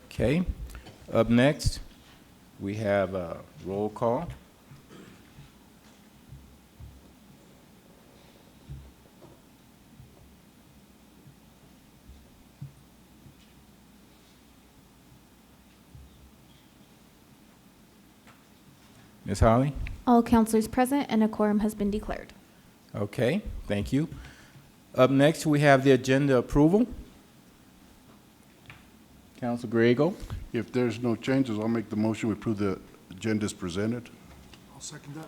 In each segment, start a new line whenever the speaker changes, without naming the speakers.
Okay. Up next, we have a roll call. Ms. Holly?
All councilors present and a quorum has been declared.
Okay, thank you. Up next, we have the agenda approval. Council Griego?
If there's no changes, I'll make the motion. We approve the agenda as presented.
I'll second that.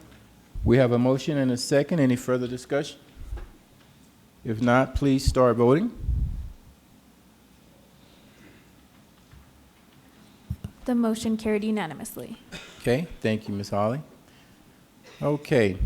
We have a motion and a second. Any further discussion? If not, please start voting.
The motion carried unanimously.
Okay, thank you, Ms. Holly. Okay.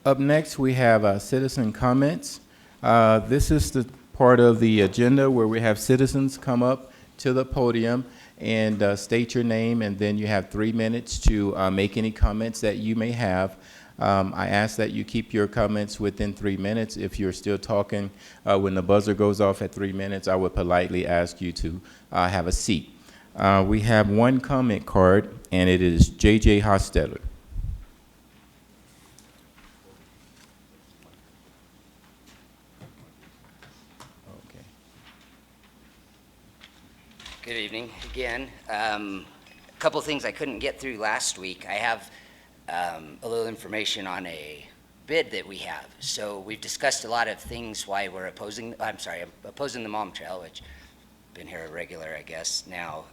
Up next, we have citizen comments. This is the part of the agenda where we have citizens come up to the podium and state your name, and then you have 3 minutes to make any comments that you may have. I ask that you keep your comments within 3 minutes. If you're still talking when the buzzer goes off at 3 minutes, I would politely ask you to have a seat. We have one comment card, and it is J.J. Hostetter. Okay.
Good evening again. A couple things I couldn't get through last week. I have a little information on a bid that we have. So we've discussed a lot of things why we're opposing, I'm opposing the Mom Trail, which been here a regular, I guess, now.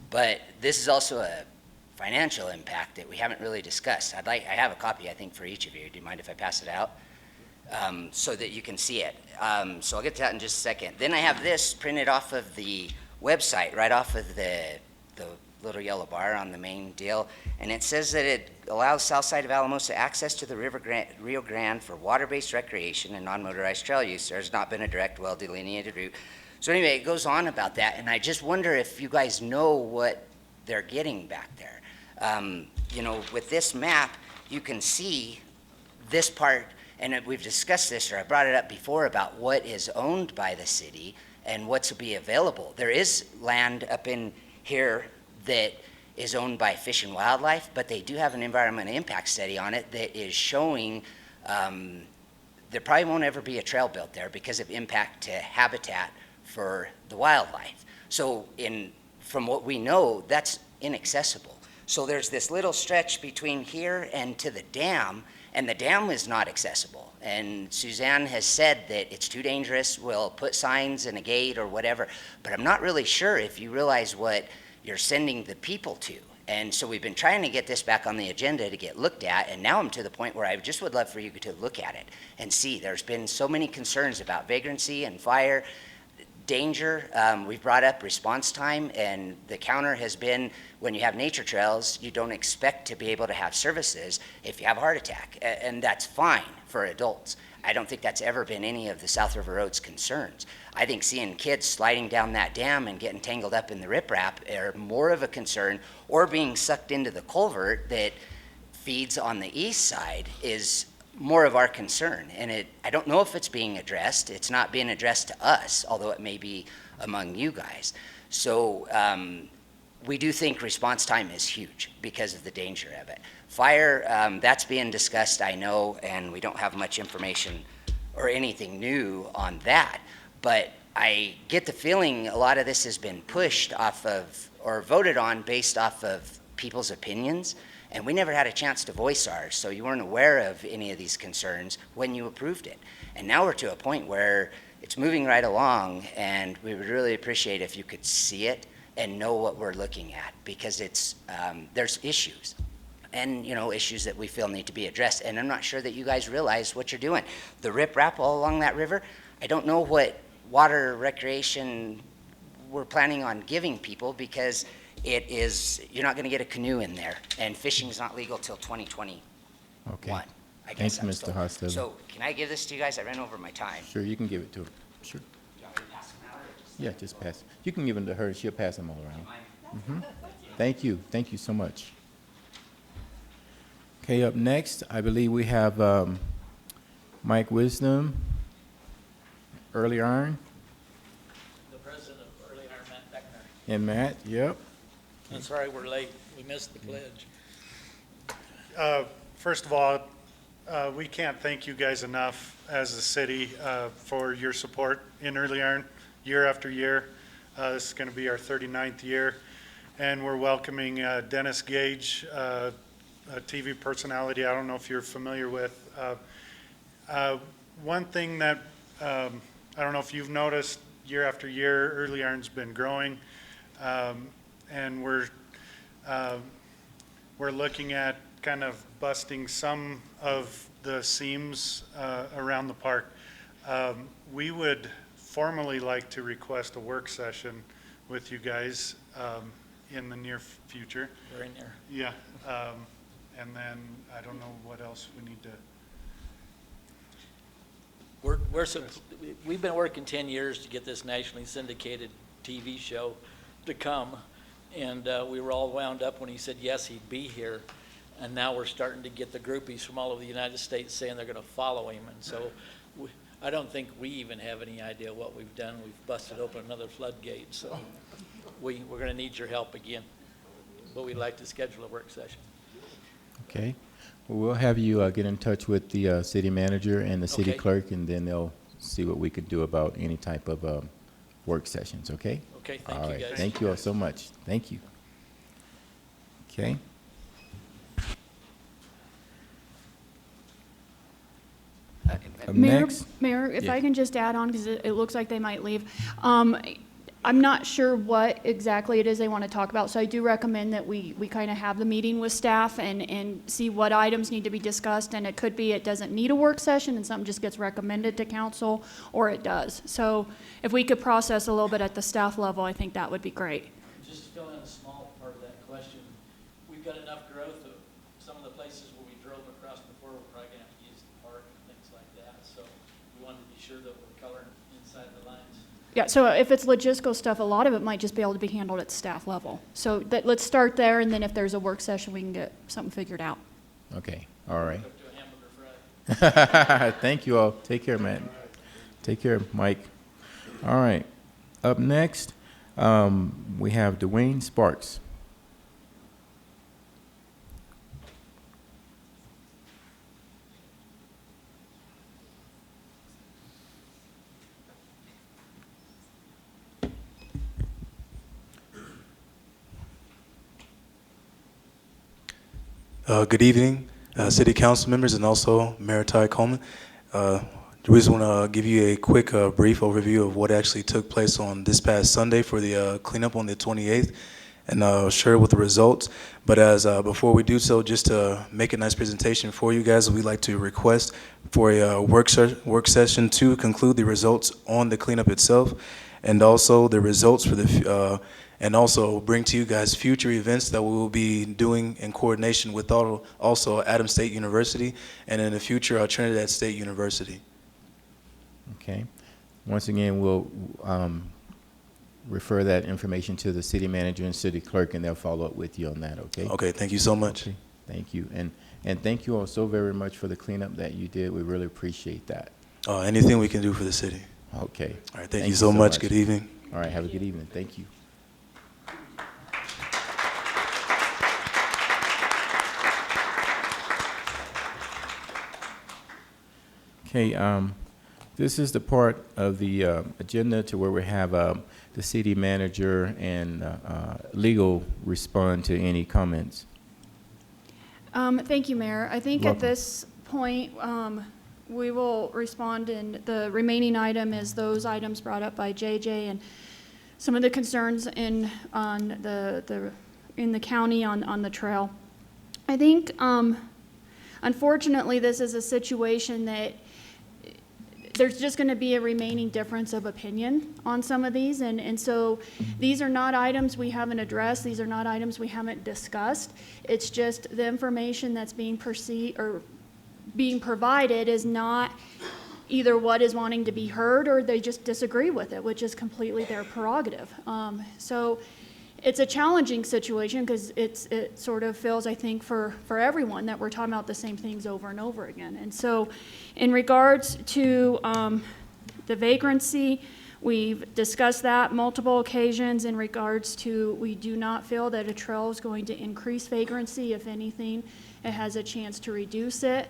But this is also a financial impact that we haven't really discussed. I have a copy, I think, for each of you. Do you mind if I pass it out? So that you can see it. So I'll get to that in just a second. Then I have this printed off of the website, right off of the little yellow bar on the main deal, and it says that it allows south side of Alamosa access to the Rio Grande for water-based recreation and non-motorized trail use. There has not been a direct, well-delineated route. So anyway, it goes on about that, and I just wonder if you guys know what they're getting back there. You know, with this map, you can see this part, and we've discussed this, or I brought it up before, about what is owned by the city and what's to be available. There is land up in here that is owned by Fish and Wildlife, but they do have an environmental impact study on it that is showing there probably won't ever be a trail built there because of impact to habitat for the wildlife. So from what we know, that's inaccessible. So there's this little stretch between here and to the dam, and the dam is not accessible. And Suzanne has said that it's too dangerous, we'll put signs and a gate or whatever, but I'm not really sure if you realize what you're sending the people to. And so we've been trying to get this back on the agenda to get looked at, and now I'm to the point where I just would love for you to look at it and see. There's been so many concerns about vagrancy and fire, danger. We've brought up response time, and the counter has been, when you have nature trails, you don't expect to be able to have services if you have a heart attack, and that's fine for adults. I don't think that's ever been any of the South River Road's concerns. I think seeing kids sliding down that dam and getting tangled up in the riprap are more of a concern, or being sucked into the culvert that feeds on the east side is more of our concern. And I don't know if it's being addressed. It's not being addressed to us, although it may be among you guys. So we do think response time is huge because of the danger of it. Fire, that's being discussed, I know, and we don't have much information or anything new on that. But I get the feeling a lot of this has been pushed off of, or voted on based off of people's opinions, and we never had a chance to voice ours, so you weren't aware of any of these concerns when you approved it. And now we're to a point where it's moving right along, and we would really appreciate if you could see it and know what we're looking at, because it's there's issues. And, you know, issues that we feel need to be addressed. And I'm not sure that you guys realize what you're doing. The riprap all along that river, I don't know what water recreation we're planning on giving people, because it is, you're not going to get a canoe in there, and fishing is not legal till 2021.
Okay.
I guess.
Thank you, Mr. Hostetler.
So can I give this to you guys? I ran over my time.
Sure, you can give it to her. Sure.
Do you want me to pass them out, or just?
Yeah, just pass. You can give them to her. She'll pass them all around.
Mine?
Thank you. Thank you so much. Okay, up next, I believe we have Mike Wisdom, Early Iron,
The president of Early Iron, Matt Beckner.
and Matt, yep.
I'm sorry we're late. We missed the pledge.
First of all, we can't thank you guys enough as a city for your support in Early Iron year after year. This is going to be our 39th year, and we're welcoming Dennis Gage, a TV personality I don't know if you're familiar with. One thing that I don't know if you've noticed, year after year, Early Iron's been growing, and we're looking at kind of busting some of the seams around the park. We would formally like to request a work session with you guys in the near future.
We're in there.
Yeah, and then I don't know what else we need to.
We've been working 10 years to get this nationally syndicated TV show to come, and we were all wound up when he said yes, he'd be here. And now we're starting to get the groupies from all over the United States saying they're going to follow him. And so I don't think we even have any idea what we've done. We've busted open another floodgate. So we're going to need your help again. But we'd like to schedule a work session.
Okay. Well, we'll have you get in touch with the city manager and the city
Okay.
clerk, and then they'll see what we could do about any type of work sessions, okay?
Okay,
All
thank you,
right.
guys.
Thank you all so much. Thank you. Okay. Up next,
Mayor, if
Yeah.
I can just add on, because it looks like they might leave. I'm not sure what exactly it is they want to talk about, so I do recommend that we kind of have the meeting with staff and see what items need to be discussed, and it could be it doesn't need a work session and something just gets recommended to council, or it does. So if we could process a little bit at the staff level, I think that would be great.
Just to fill in a small part of that question, we've got enough growth of some of the places where we drove across before, we're probably going to have to use the park and things like that. So we wanted to be sure that we're coloring inside the lines.
Yeah, so if it's logistical stuff, a lot of it might just be able to be handled at staff level. So let's start there, and then if there's a work session, we can get something figured out.
okay, all right.
Up to a hamburger Friday.
Thank you all. Take care, Matt. Take care, Mike. All right. Up next, we have Dwayne Sparks.
Good evening, City Council members and also Mayor Ty Coleman. We just want to give you a quick brief overview of what actually took place on this past Sunday for the cleanup on the 28th, and share with the results. But as before we do so, just to make a nice presentation for you guys, we'd like to request for a work session to conclude the results on the cleanup itself, and also the results for the and also bring to you guys future events that we will be doing in coordination with also Adams State University, and in the future Trinidad State University.
Okay. Once again, we'll refer that information to the city manager and city clerk, and they'll follow up with you on that, okay?
Okay, thank you so much.
Okay. Thank you. And thank you all so very much for the cleanup that you did. We really appreciate that.
Anything we can do for the city.
Okay.
All right, thank you so much. Good evening.
All right, have a good evening. Thank you. Okay, this is the part of the agenda to where we have the city manager and legal respond to any comments.
Thank you, Mayor. I think
Welcome.
at this point, we will respond, and the remaining item is those items brought up by JJ and some of the concerns in the county on the trail. I think, unfortunately, this is a situation that there's just going to be a remaining difference of opinion on some of these, and so these are not items we haven't addressed. These are not items we haven't discussed. It's just the information that's being perceived or being provided is not either what is wanting to be heard or they just disagree with it, which is completely their prerogative. So it's a challenging situation because it sort of feels, I think, for everyone that we're talking about the same things over and over again. And so in regards to the vagrancy, we've discussed that multiple occasions in regards to we do not feel that a trail is going to increase vagrancy. If anything, it has a chance to reduce it.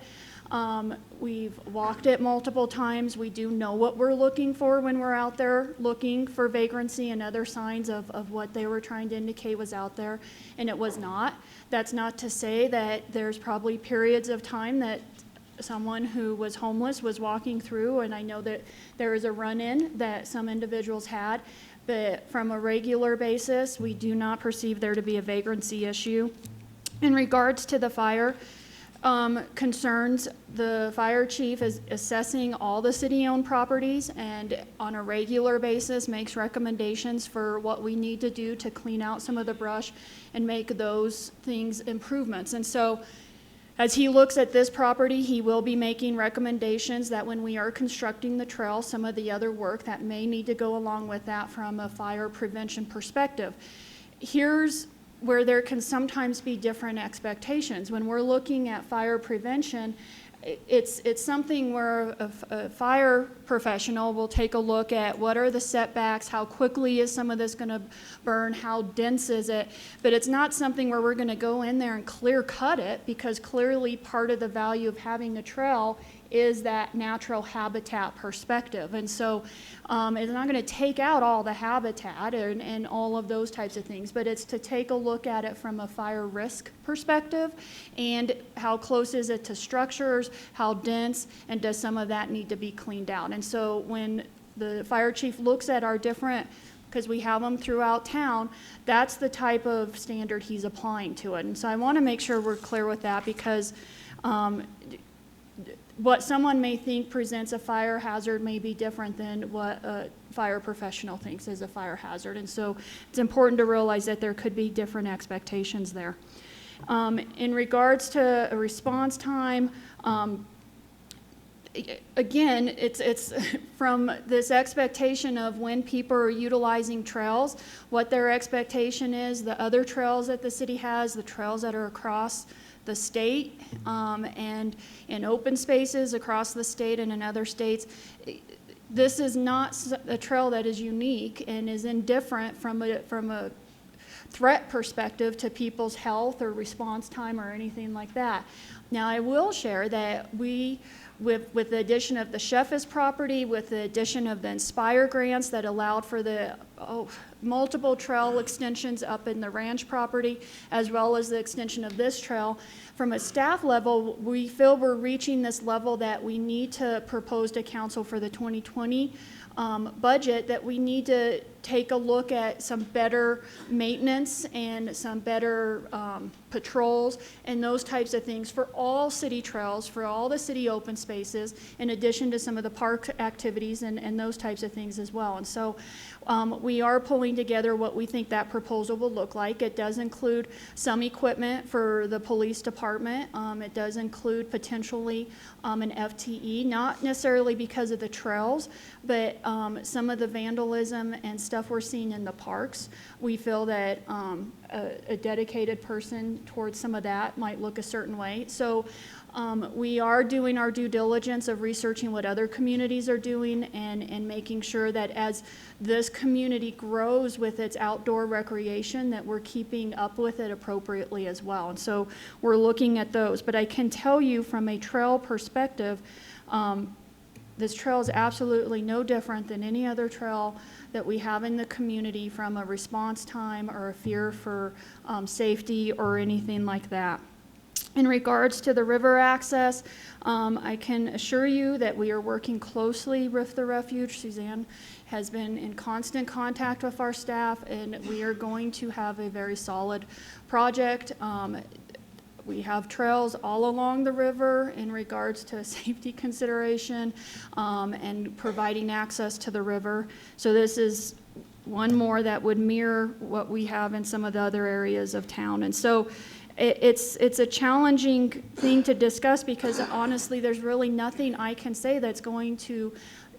We've walked it multiple times. We do know what we're looking for when we're out there looking for vagrancy and other signs of what they were trying to indicate was out there, and it was not. That's not to say that there's probably periods of time that someone who was homeless was walking through, and I know that there is a run-in that some individuals had, but from a regular basis, we do not perceive there to be a vagrancy issue. In regards to the fire concerns, the fire chief is assessing all the city-owned properties and on a regular basis makes recommendations for what we need to do to clean out some of the brush and make those things improvements. And so as he looks at this property, he will be making recommendations that when we are constructing the trail, some of the other work that may need to go along with that from a fire prevention perspective. Here's where there can sometimes be different expectations. When we're looking at fire prevention, it's something where a fire professional will take a look at what are the setbacks, how quickly is some of this going to burn, how dense is it, but it's not something where we're going to go in there and clear cut it, because clearly part of the value of having a trail is that natural habitat perspective. And so it's not going to take out all the habitat and all of those types of things, but it's to take a look at it from a fire risk perspective and how close is it to structures, how dense, and does some of that need to be cleaned out. And so when the fire chief looks at our different, because we have them throughout town, that's the type of standard he's applying to it. And so I want to make sure we're clear with that, because what someone may think presents a fire hazard may be different than what a fire professional thinks is a fire hazard. And so it's important to realize that there could be different expectations there. In regards to a response time, again, it's from this expectation of when people are utilizing trails, what their expectation is, the other trails that the city has, the trails that are across the state, and in open spaces across the state and in other states. This is not a trail that is unique and is indifferent from a threat perspective to people's health or response time or anything like that. Now, I will share that we, with the addition of the Sheffis property, with the addition of the Inspire grants that allowed for the multiple trail extensions up in the ranch property, as well as the extension of this trail, from a staff level, we feel we're reaching this level that we need to propose to council for the 2020 budget, that we need to take a look at some better maintenance and some better patrols and those types of things for all city trails, for all the city open spaces, in addition to some of the park activities and those types of things as well. And so we are pulling together what we think that proposal will look like. It does include some equipment for the police department. It does include potentially an FTE, not necessarily because of the trails, but some of the vandalism and stuff we're seeing in the parks. We feel that a dedicated person towards some of that might look a certain way. So we are doing our due diligence of researching what other communities are doing and making sure that as this community grows with its outdoor recreation, that we're keeping up with it appropriately as well. And so we're looking at those. But I can tell you from a trail perspective, this trail is absolutely no different than any other trail that we have in the community from a response time or a fear for safety or anything like that. In regards to the river access, I can assure you that we are working closely with the refuge. Suzanne has been in constant contact with our staff, and we are going to have a very solid project. We have trails all along the river in regards to safety consideration and providing access to the river. So this is one more that would mirror what we have in some of the other areas of town. And so it's a challenging thing to discuss, because honestly there's really nothing I can say that's going to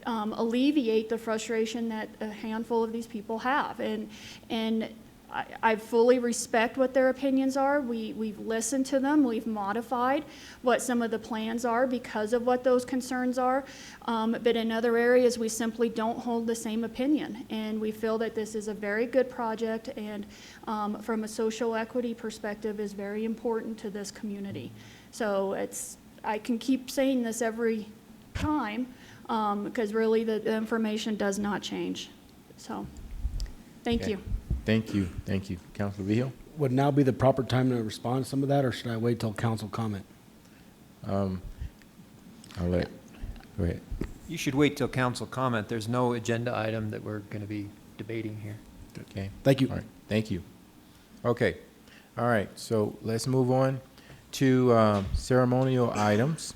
alleviate the frustration that a handful of these people have. And I fully respect what their opinions are. We've listened to them, we've modified what some of the plans are because of what those concerns are. But in other areas, we simply don't hold the same opinion. And we feel that this is a very good project and from a social equity perspective is very important to this community. So I can keep saying this every time because really the information does not change. So, thank
Okay.
you.
Thank you. Thank you. Councilor Vihil?
Would now be the proper time to respond to some of that, or should I wait till council comment?
I'll let, go ahead.
You should wait till council comment. There's no agenda item that we're going to be debating here.
Okay.
Thank you.
All right. Thank you. Okay. All right. So let's move on to ceremonial items.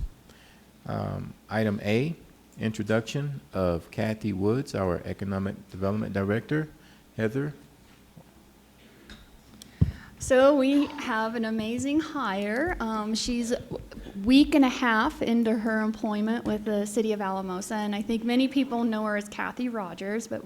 Item A, introduction of Kathy Woods, our Economic Development Director. Heather?
So we have an amazing hire. She's a week and a half into her employment with the city of Alamosa, and I think many people know her as Kathy Rogers, but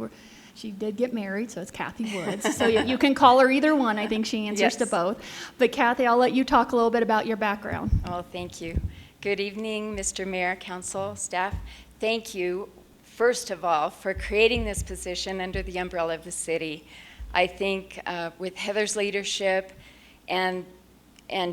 she did get married, so it's Kathy Woods. So you can call her either one. I think she answers to
Yes.
both. But Kathy, I'll let you talk a little bit about your background.
Oh, thank you. Good evening, Mr. Mayor, council, staff. Thank you, first of all, for creating this position under the umbrella of the city. I think with Heather's leadership and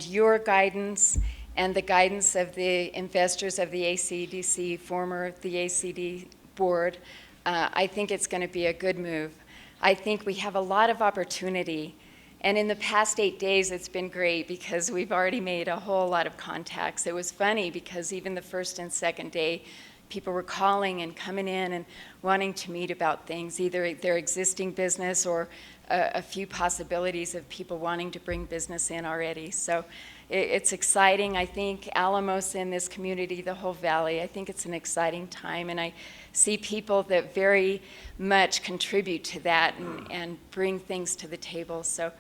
your guidance and the guidance of the investors of the ACDC, former the ACD board, I think it's going to be a good move. I think we have a lot of opportunity. And in the past 8 days, it's been great because we've already made a whole lot of contacts. It was funny because even the first and second day, people were calling and coming in and wanting to meet about things, either their existing business or a few possibilities of people wanting to bring business in already. So it's exciting. I think Alamosa in this community, the whole valley, I think it's an exciting time. And I see people that very much contribute to that and bring things to the table. So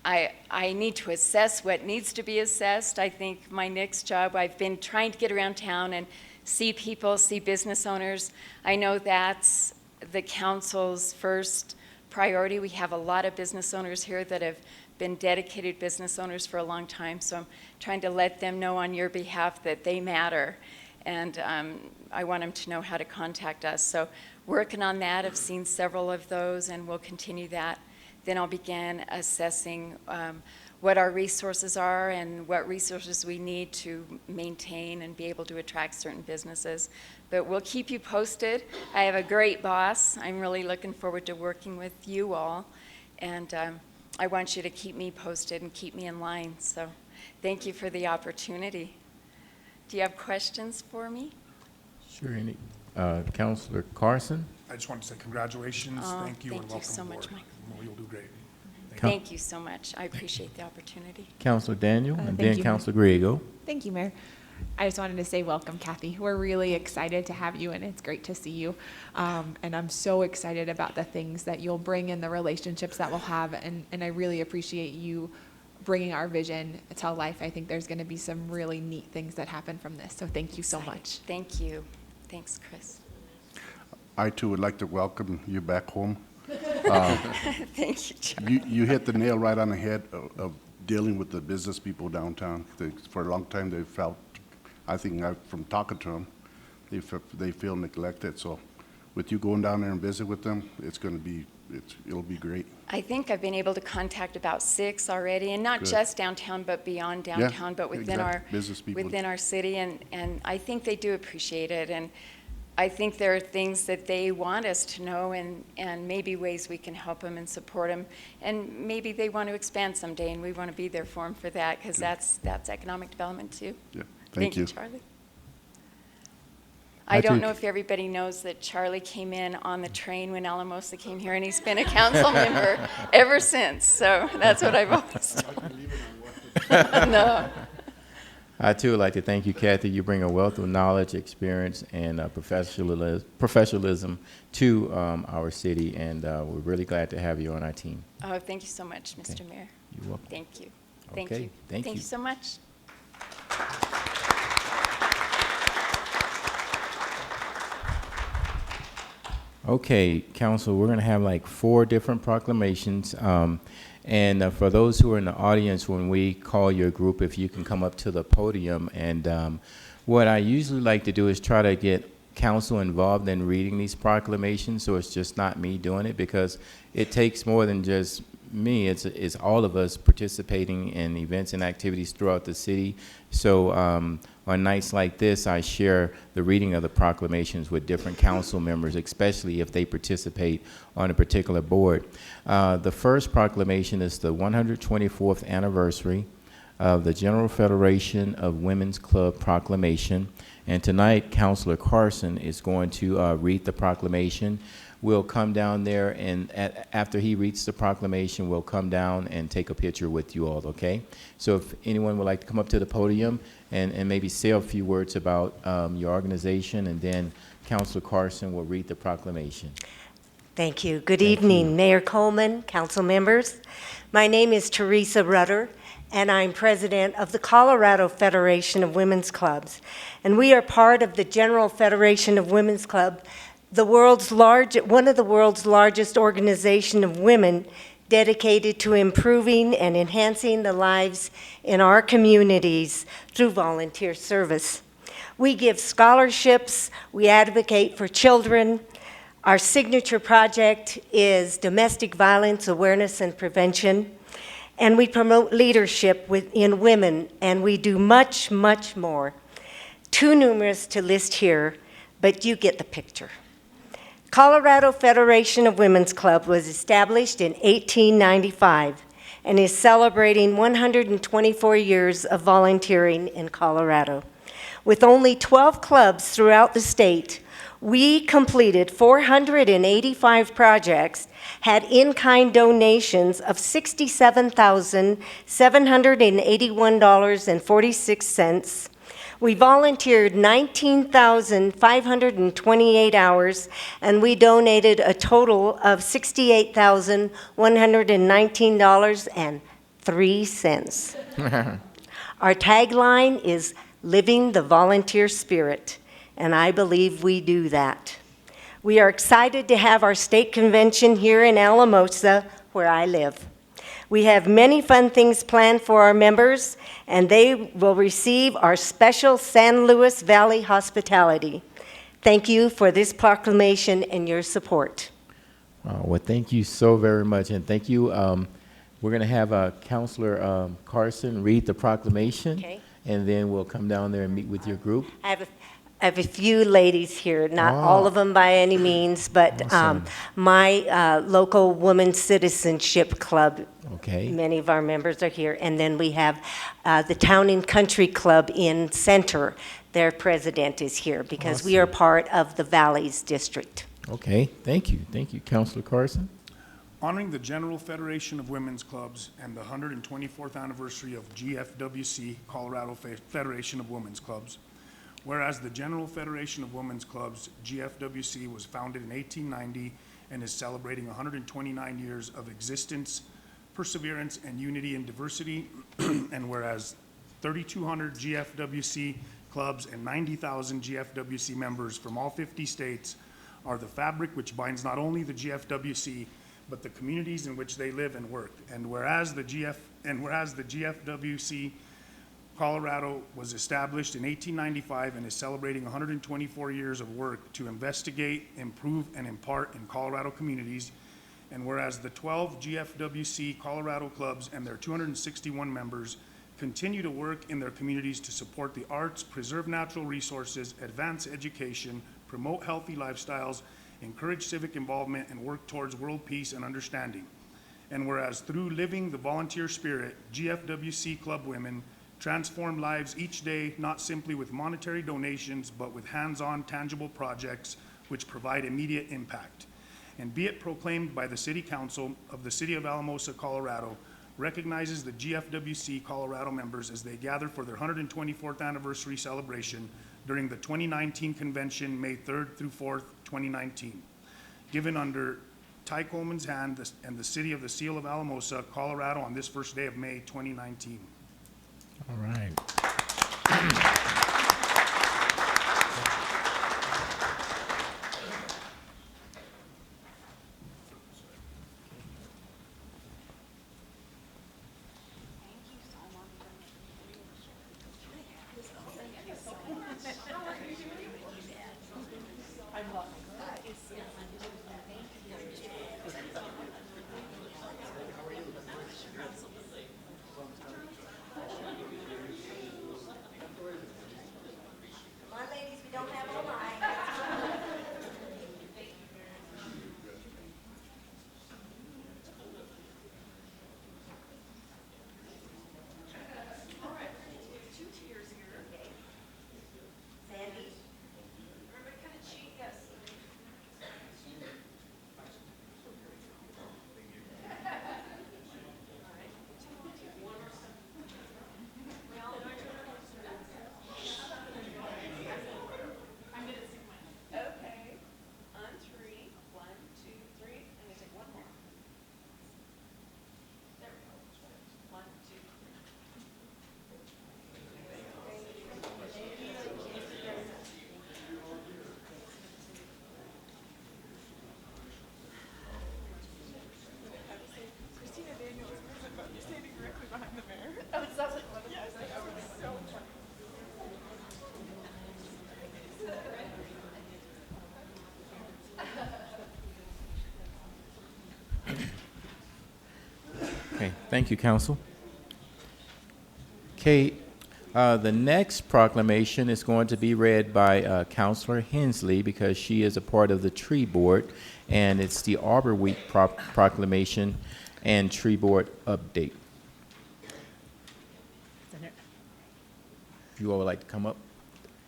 I need to assess what needs to be assessed. I think my next job, I've been trying to get around town and see people, see business owners. I know that's the council's first priority. We have a lot of business owners here that have been dedicated business owners for a long time, so I'm trying to let them know on your behalf that they matter, and I want them to know how to contact us. So working on that, I've seen several of those, and we'll continue that. Then I'll begin assessing what our resources are and what resources we need to maintain and be able to attract certain businesses. But we'll keep you posted. I have a great boss. I'm really looking forward to working with you all. And I want you to keep me posted and keep me in line. So thank you for the opportunity. Do you have questions for me?
Sure. Any, Councilor Carson?
I just want to say congratulations,
Oh,
thank you, and
thank you
welcome
so
aboard.
much, Mike.
Well, you'll do great.
Thank you so much. I appreciate the opportunity.
Councilor Daniel, and
Thank
then
you.
Councilor Griego.
Thank you, Mayor. I just wanted to say welcome, Kathy. We're really excited to have you, and it's great to see you. And I'm so excited about the things that you'll bring and the relationships that we'll have, and I really appreciate you bringing our vision to life. I think there's going to be some really neat things that happen from this, so thank you so much.
Thank you. Thanks, Chris.
I too would like to welcome you back home.
Thank you, Charlie.
You hit the nail right on the head of dealing with the business people downtown. For a long time, they felt, I think from talking to them, they feel neglected. So with you going down there and visit with them, it'll be great.
I think I've been able to contact about 6 already, and not
Good.
just downtown, but beyond downtown, but within our
Business people.
within our city, and I think they do appreciate it, and I think there are things that they want us to know, and maybe ways we can help them and support them, and maybe they want to expand someday, and we want to be there for them for that, because that's economic development too.
Yeah, thank you.
Charlie.
I
I don't
think-
know if everybody knows that Charlie came in on the train when Alamosa came here, and he's been a council member ever since, so that's what I've always told. No.
I too would like to thank you, Kathy. You bring a wealth of knowledge, experience, and professionalism to our city, and we're really glad to have you on our team.
Oh, thank you so much, Mr. Mayor.
You're welcome.
Thank you. Thank
Okay,
you.
thank you.
Thank you so much.
Okay, council, we're gonna have like 4 different proclamations. And for those who are in the audience, when we call your group, if you can come up to the podium. And what I usually like to do is try to get council involved in reading these proclamations, so it's just not me doing it, because it takes more than just me. It's all of us participating in events and activities throughout the city. So on nights like this, I share the reading of the proclamations with different council members, especially if they participate on a particular board. The first proclamation is the 124th anniversary of the General Federation of Women's Club Proclamation. And tonight, Councilor Carson is going to read the proclamation. We'll come down there, and after he reads the proclamation, we'll come down and take a picture with you all, okay? So if anyone would like to come up to the podium and maybe say a few words about your organization, and then Councilor Carson will read the proclamation.
Thank you. Good evening, Mayor Coleman, council members. My name is Teresa Rutter, and I'm president of the Colorado Federation of Women's Clubs. And we are part of the General Federation of Women's Club, one of the world's largest organization of women dedicated to improving and enhancing the lives in our communities through volunteer service. We give scholarships, we advocate for children. Our signature project is domestic violence awareness and prevention, and we promote leadership in women, and we do much, much more. Too numerous to list here, but you get the picture. Colorado Federation of Women's Club was established in 1895 and is celebrating 124 years of volunteering in Colorado. With only 12 clubs throughout the state, we completed 485 projects, had in-kind donations of $67,781.46. We volunteered 19,528 hours, and we donated a total of $68,119.03. Our tagline is "Living the Volunteer Spirit," and I believe we do that. We are excited to have our state convention here in Alamosa, where I live. We have many fun things planned for our members, and they will receive our special San Luis Valley hospitality. Thank you for this proclamation and your support.
Well, thank you so very much, and thank you. We're going to have Councilor Carson read the proclamation,
Okay.
and then we'll come down there and meet with your group.
I have a few ladies here, not all of them by any means, but
Awesome.
my local Women's Citizenship Club,
Okay.
many of our members are here. And then we have the Town and Country Club in Center. Their president is here because we are part of the Valleys District.
Okay, thank you. Thank you, Councilor Carson.
Honoring the General Federation of Women's Clubs and the 124th anniversary of GFWC, Colorado Federation of Women's Clubs. Whereas the General Federation of Women's Clubs, GFWC, was founded in 1890 and is celebrating 129 years of existence, perseverance, and unity in diversity. And whereas 3,200 GFWC clubs and 90,000 GFWC members from all 50 states are the fabric which binds not only the GFWC, but the communities in which they live and work. And whereas the GFWC Colorado was established in 1895 and is celebrating 124 years of work to investigate, improve, and impart in Colorado communities. And whereas the 12 GFWC Colorado clubs and their 261 members continue to work in their communities to support the arts, preserve natural resources, advance education, promote healthy lifestyles, encourage civic involvement, and work towards world peace and understanding. And whereas through living the volunteer spirit, GFWC club women transform lives each day, not simply with monetary donations, but with hands-on tangible projects which provide immediate impact. And be it proclaimed by the City Council of the City of Alamosa, Colorado, recognizes the GFWC Colorado members as they gather for their 124th anniversary celebration during the 2019 convention, May 3rd through 4th, 2019. Given under Ty Coleman's hand and the City of the Seal of Alamosa, Colorado, on this first day of May 2019.
All right. Okay, thank you, Council. Okay, the next proclamation is going to be read by Councilor Hensley because she is a part of the Tree Board, and it's the Arbor Week proclamation and Tree Board update. If you all would like to come up,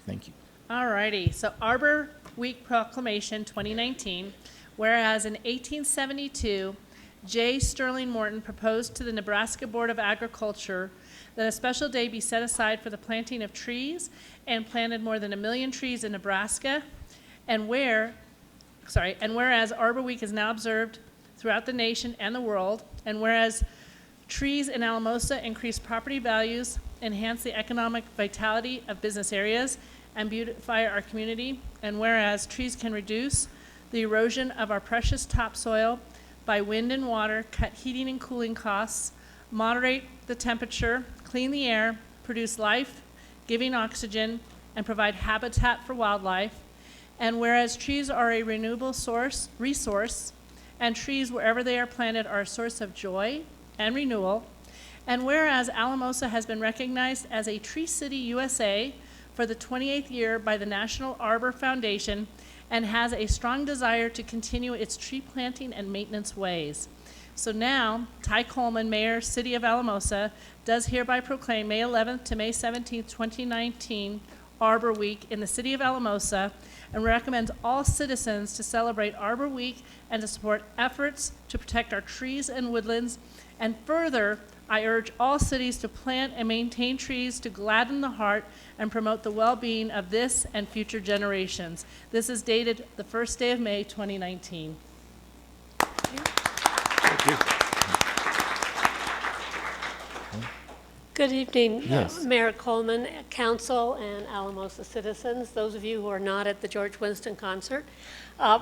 thank you.
All righty, so Arbor Week Proclamation 2019, whereas in 1872, J. Sterling Morton proposed to the Nebraska Board of Agriculture that a special day be set aside for the planting of trees, and planted more than 1 million trees in Nebraska, and whereas Arbor Week is now observed throughout the nation and the world, and whereas trees in Alamosa increase property values, enhance the economic vitality of business areas, and beautify our community, and whereas trees can reduce the erosion of our precious topsoil by wind and water, cut heating and cooling costs, moderate the temperature, clean the air, produce life-giving oxygen, and provide habitat for wildlife, and whereas trees are a renewable resource, and trees wherever they are planted are a source of joy and renewal, and whereas Alamosa has been recognized as a Tree City USA for the 28th year by the National Arbor Foundation and has a strong desire to continue its tree planting and maintenance ways. So now, Ty Coleman, Mayor, City of Alamosa, does hereby proclaim May 11th to May 17th, 2019, Arbor Week in the City of Alamosa, and recommends all citizens to celebrate Arbor Week and to support efforts to protect our trees and woodlands. And further, I urge all cities to plant and maintain trees to gladden the heart and promote the well-being of this and future generations. This is dated the first day of May 2019.
Thank you. Good evening,
Yes.
Mayor Coleman, Council, and Alamosa citizens, those of you who are not at the George Winston concert.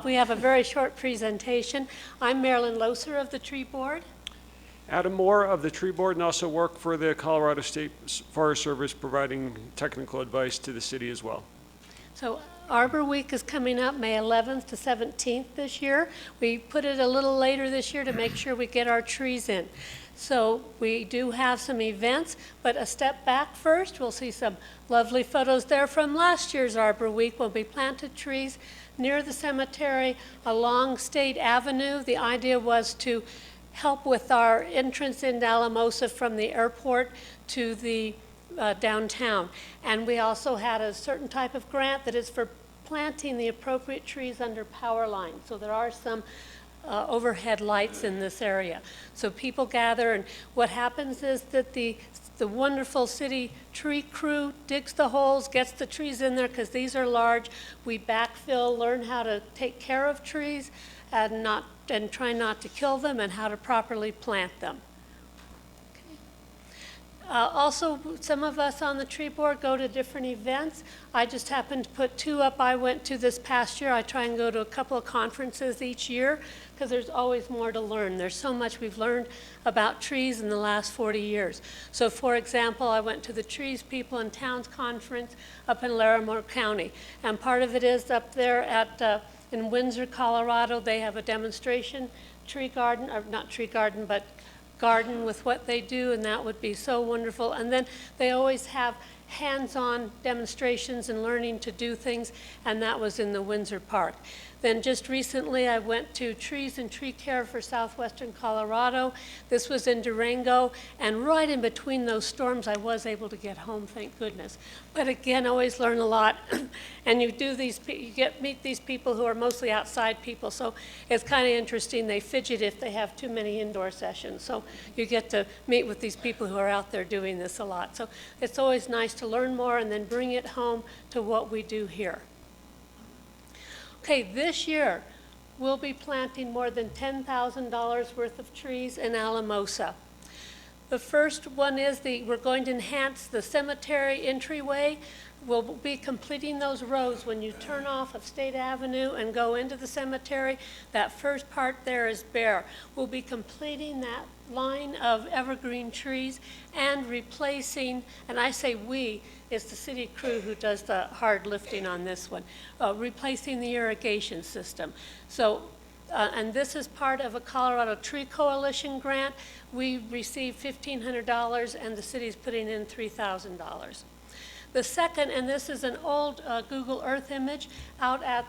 We have a very short presentation. I'm Marilyn Loser of the Tree Board.
Adam Moore of the Tree Board, and also work for the Colorado State Forest Service, providing technical advice to the city as well.
So Arbor Week is coming up May 11th to 17th this year. We put it a little later this year to make sure we get our trees in. So we do have some events, but a step back first, we'll see some lovely photos there from last year's Arbor Week when we planted trees near the cemetery along State Avenue. The idea was to help with our entrance into Alamosa from the airport to the downtown. And we also had a certain type of grant that is for planting the appropriate trees under power lines. So there are some overhead lights in this area. So people gather, and what happens is that the wonderful city tree crew digs the holes, gets the trees in there because these are large. We backfill, learn how to take care of trees and try not to kill them, and how to properly plant them. Also, some of us on the tree board go to different events. I just happened to put 2 up I went to this past year. I try and go to a couple of conferences each year because there's always more to learn. There's so much we've learned about trees in the last 40 years. So for example, I went to the Trees, People, and Towns Conference up in Larimore County. And part of it is up there at in Windsor, Colorado. They have a demonstration tree garden, or not tree garden, but garden with what they do, and that would be so wonderful. And then they always have hands-on demonstrations and learning to do things, and that was in the Windsor Park. Then just recently I went to Trees and Tree Care for Southwestern Colorado. This was in Durango, and right in between those storms I was able to get home, thank goodness. But again, always learn a lot. And you meet these people who are mostly outside people, so it's kind of interesting. They fidget if they have too many indoor sessions. So you get to meet with these people who are out there doing this a lot. So it's always nice to learn more and then bring it home to what we do here. Okay, this year we'll be planting more than $10,000 worth of trees in Alamosa. The first one is we're going to enhance the cemetery entryway. We'll be completing those roads when you turn off of State Avenue and go into the cemetery. That first part there is bare. We'll be completing that line of evergreen trees and replacing, and I say we, it's the city crew who does the hard lifting on this one, replacing the irrigation system. So And this is part of a Colorado Tree Coalition grant. We received $1,500 and the city's putting in $3,000. The second, and this is an old Google Earth image out at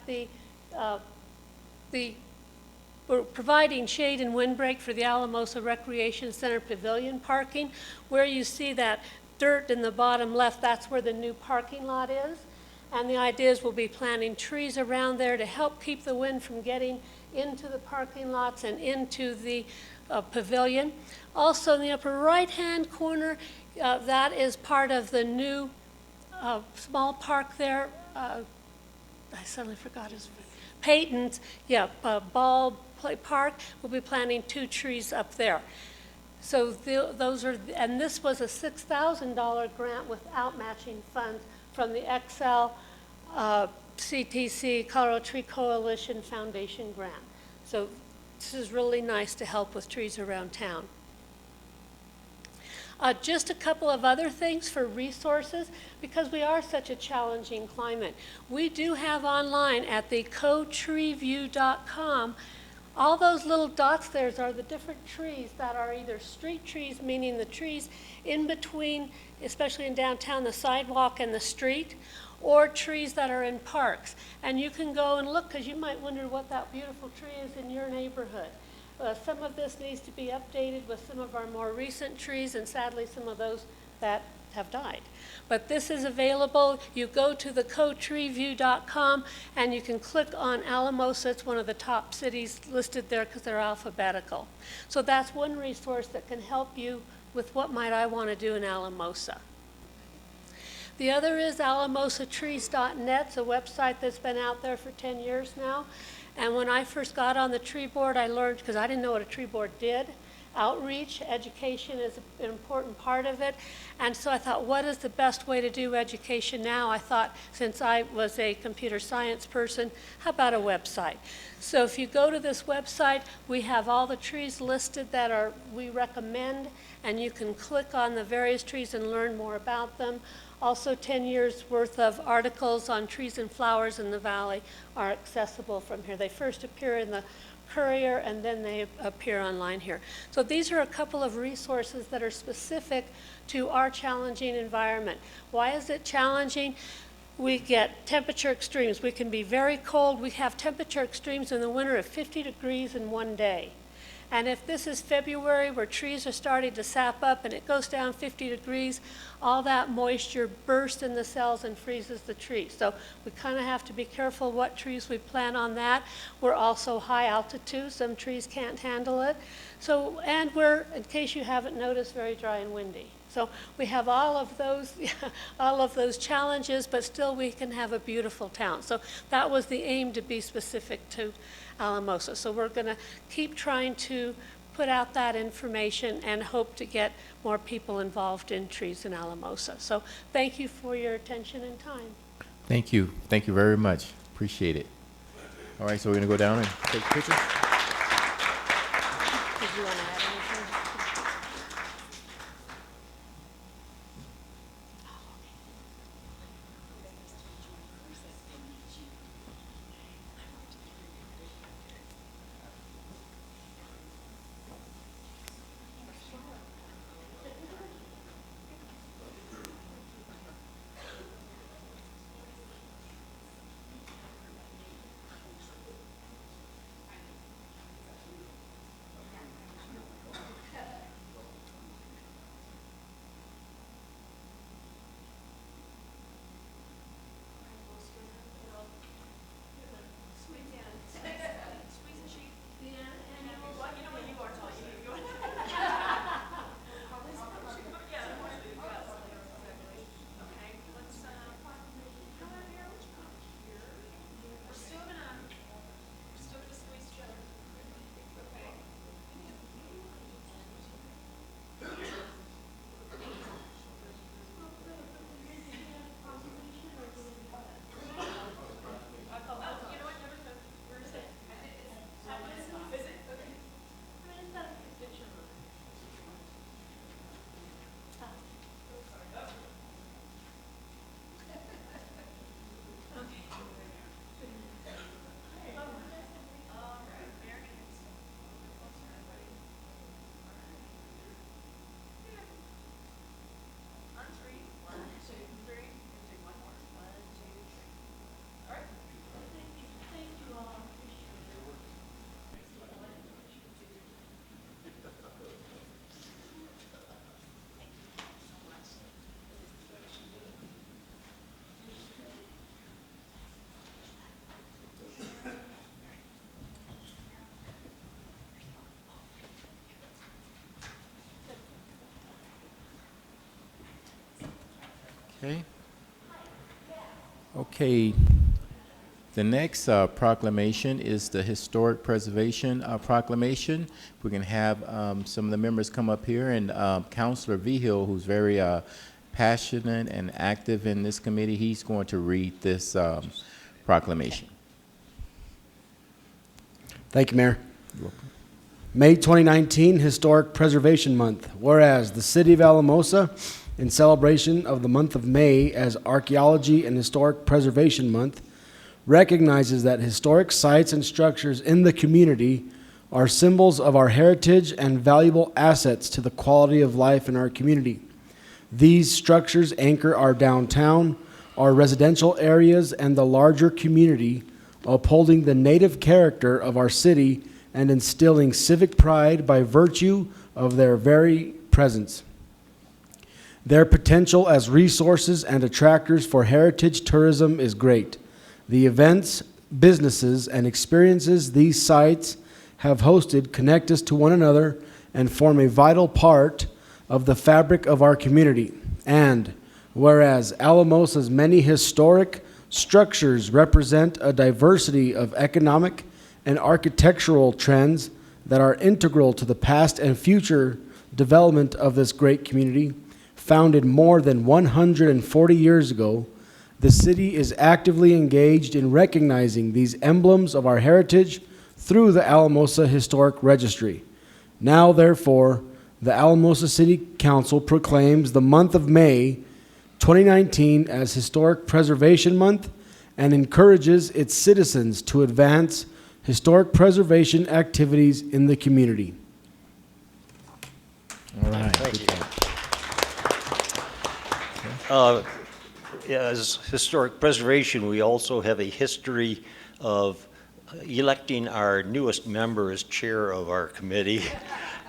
we're providing shade and windbreak for the Alamosa Recreation Center Pavilion parking. Where you see that dirt in the bottom left, that's where the new parking lot is. And the idea is we'll be planting trees around there to help keep the wind from getting into the parking lots and into the pavilion. Also in the upper right-hand corner, that is part of the new small park there. I suddenly forgot his name. Peyton's, Ball Play Park. We'll be planting 2 trees up there. So those are, and this was a $6,000 grant without matching funds from the XL CTC, Colorado Tree Coalition Foundation grant. So this is really nice to help with trees around town. Just a couple of other things for resources, because we are such a challenging climate. We do have online at the cotreeview.com, all those little dots there are the different trees that are either street trees, meaning the trees in between, especially in downtown, the sidewalk and the street, or trees that are in parks. And you can go and look, because you might wonder what that beautiful tree is in your neighborhood. Some of this needs to be updated with some of our more recent trees, and sadly some of those that have died. But this is available. You go to the cotreeview.com and you can click on Alamosa. It's one of the top cities listed there because they're alphabetical. So that's one resource that can help you with what might I want to do in Alamosa. The other is alamosatrees.net. It's a website that's been out there for 10 years now. And when I first got on the tree board, I learned, because I didn't know what a tree board did, outreach, education is an important part of it. And so I thought, what is the best way to do education now? I thought, since I was a computer science person, how about a website? So if you go to this website, we have all the trees listed that we recommend, and you can click on the various trees and learn more about them. Also, 10 years worth of articles on trees and flowers in the valley are accessible from here. They first appear in the Courier and then they appear online here. So these are a couple of resources that are specific to our challenging environment. Why is it challenging? We get temperature extremes. We can be very cold. We have temperature extremes in the winter of 50 degrees in one day. And if this is February where trees are starting to sap up and it goes down 50 degrees, all that moisture bursts in the cells and freezes the tree. So we kind of have to be careful what trees we plant on that. We're also high altitude. Some trees can't handle it. So, and we're, in case you haven't noticed, very dry and windy. So we have all of those challenges, but still we can have a beautiful town. So that was the aim, to be specific to Alamosa. So we're going to keep trying to put out that information and hope to get more people involved in trees in Alamosa. So thank you for your attention and time.
Thank you. Thank you very much. Appreciate it. All right, so we're going to go down and take pictures.
Did you want to add anything?
Okay. Okay. The next proclamation is the Historic Preservation Proclamation. We can have some of the members come up here, and Councilor Vigil, who's very passionate and active in this committee, he's going to read this proclamation.
Thank you, Mayor. May 2019, Historic Preservation Month. Whereas the City of Alamosa, in celebration of the month of May as Archaeology and Historic Preservation Month, recognizes that historic sites and structures in the community are symbols of our heritage and valuable assets to the quality of life in our community. These structures anchor our downtown, our residential areas, and the larger community, upholding the native character of our city and instilling civic pride by virtue of their very presence. Their potential as resources and attractors for heritage tourism is great. The events, businesses, and experiences these sites have hosted connect us to one another and form a vital part of the fabric of our community. And whereas Alamosa's many historic structures represent a diversity of economic and architectural trends that are integral to the past and future development of this great community, founded more than 140 years ago, the city is actively engaged in recognizing these emblems of our heritage through the Alamosa Historic Registry. Now, therefore, the Alamosa City Council proclaims the month of May 2019 as Historic Preservation Month and encourages its citizens to advance historic preservation activities in the community.
All right.
Thank you. As historic preservation, we also have a history of electing our newest member as chair of our committee.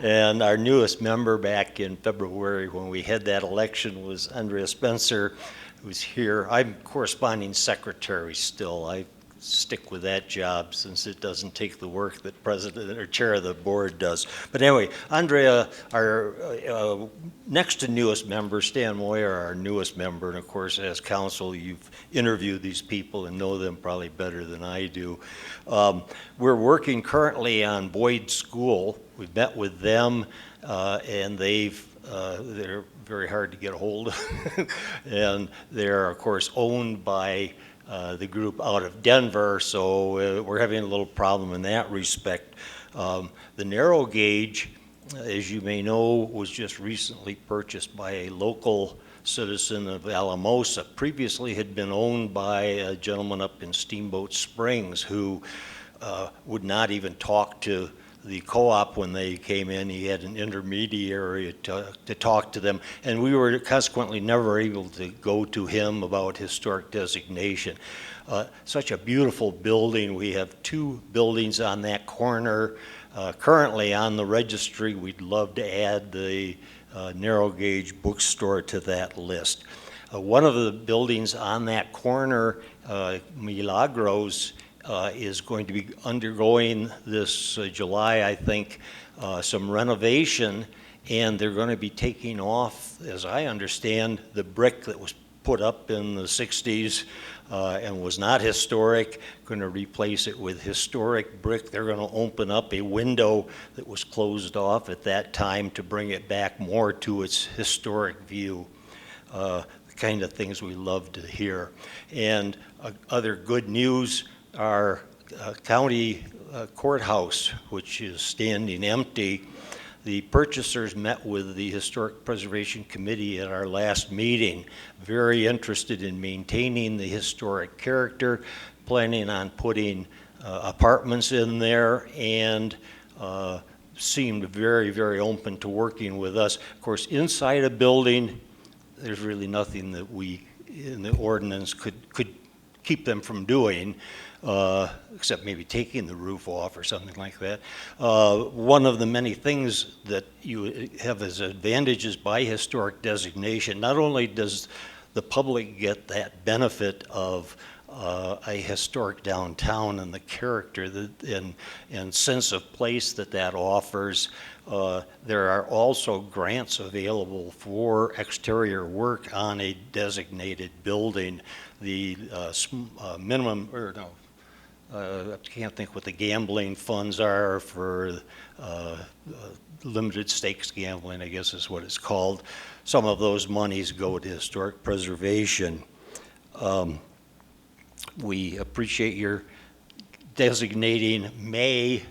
And our newest member back in February when we had that election was Andrea Spencer, who's here. I'm corresponding secretary still. I stick with that job since it doesn't take the work that president or chair of the board does. But anyway, Andrea, our next to newest member, Stan Moyer, our newest member, and of course as council you've interviewed these people and know them probably better than I do. We're working currently on Boyd School. We've met with them and they're very hard to get a hold of. And they're of course owned by the group out of Denver, so we're having a little problem in that respect. The narrow gauge, as you may know, was just recently purchased by a local citizen of Alamosa. Previously had been owned by a gentleman up in Steamboat Springs who would not even talk to the co-op when they came in. He had an intermediary to talk to them, and we were consequently never able to go to him about historic designation. Such a beautiful building. We have 2 buildings on that corner. Currently on the registry, we'd love to add the narrow gauge bookstore to that list. One of the buildings on that corner, Milagros, is going to be undergoing this July, I think, some renovation, and they're going to be taking off, as I understand, the brick that was put up in the 60s and was not historic, going to replace it with historic brick. They're going to open up a window that was closed off at that time to bring it back more to its historic view. The kind of things we love to hear. And other good news, our county courthouse, which is standing empty, the purchasers met with the Historic Preservation Committee at our last meeting, very interested in maintaining the historic character, planning on putting apartments in there, and seemed very, very open to working with us. Of course, inside a building, there's really nothing that we in the ordinance could keep them from doing, except maybe taking the roof off or something like that. One of the many things that you have as advantages by historic designation, not only does the public get that benefit of a historic downtown and the character and sense of place that offers. There are also grants available for exterior work on a designated building. The minimum, or no, I can't think what the gambling funds are for limited stakes gambling, I guess is what it's called. Some of those monies go to historic preservation. We appreciate your designating May,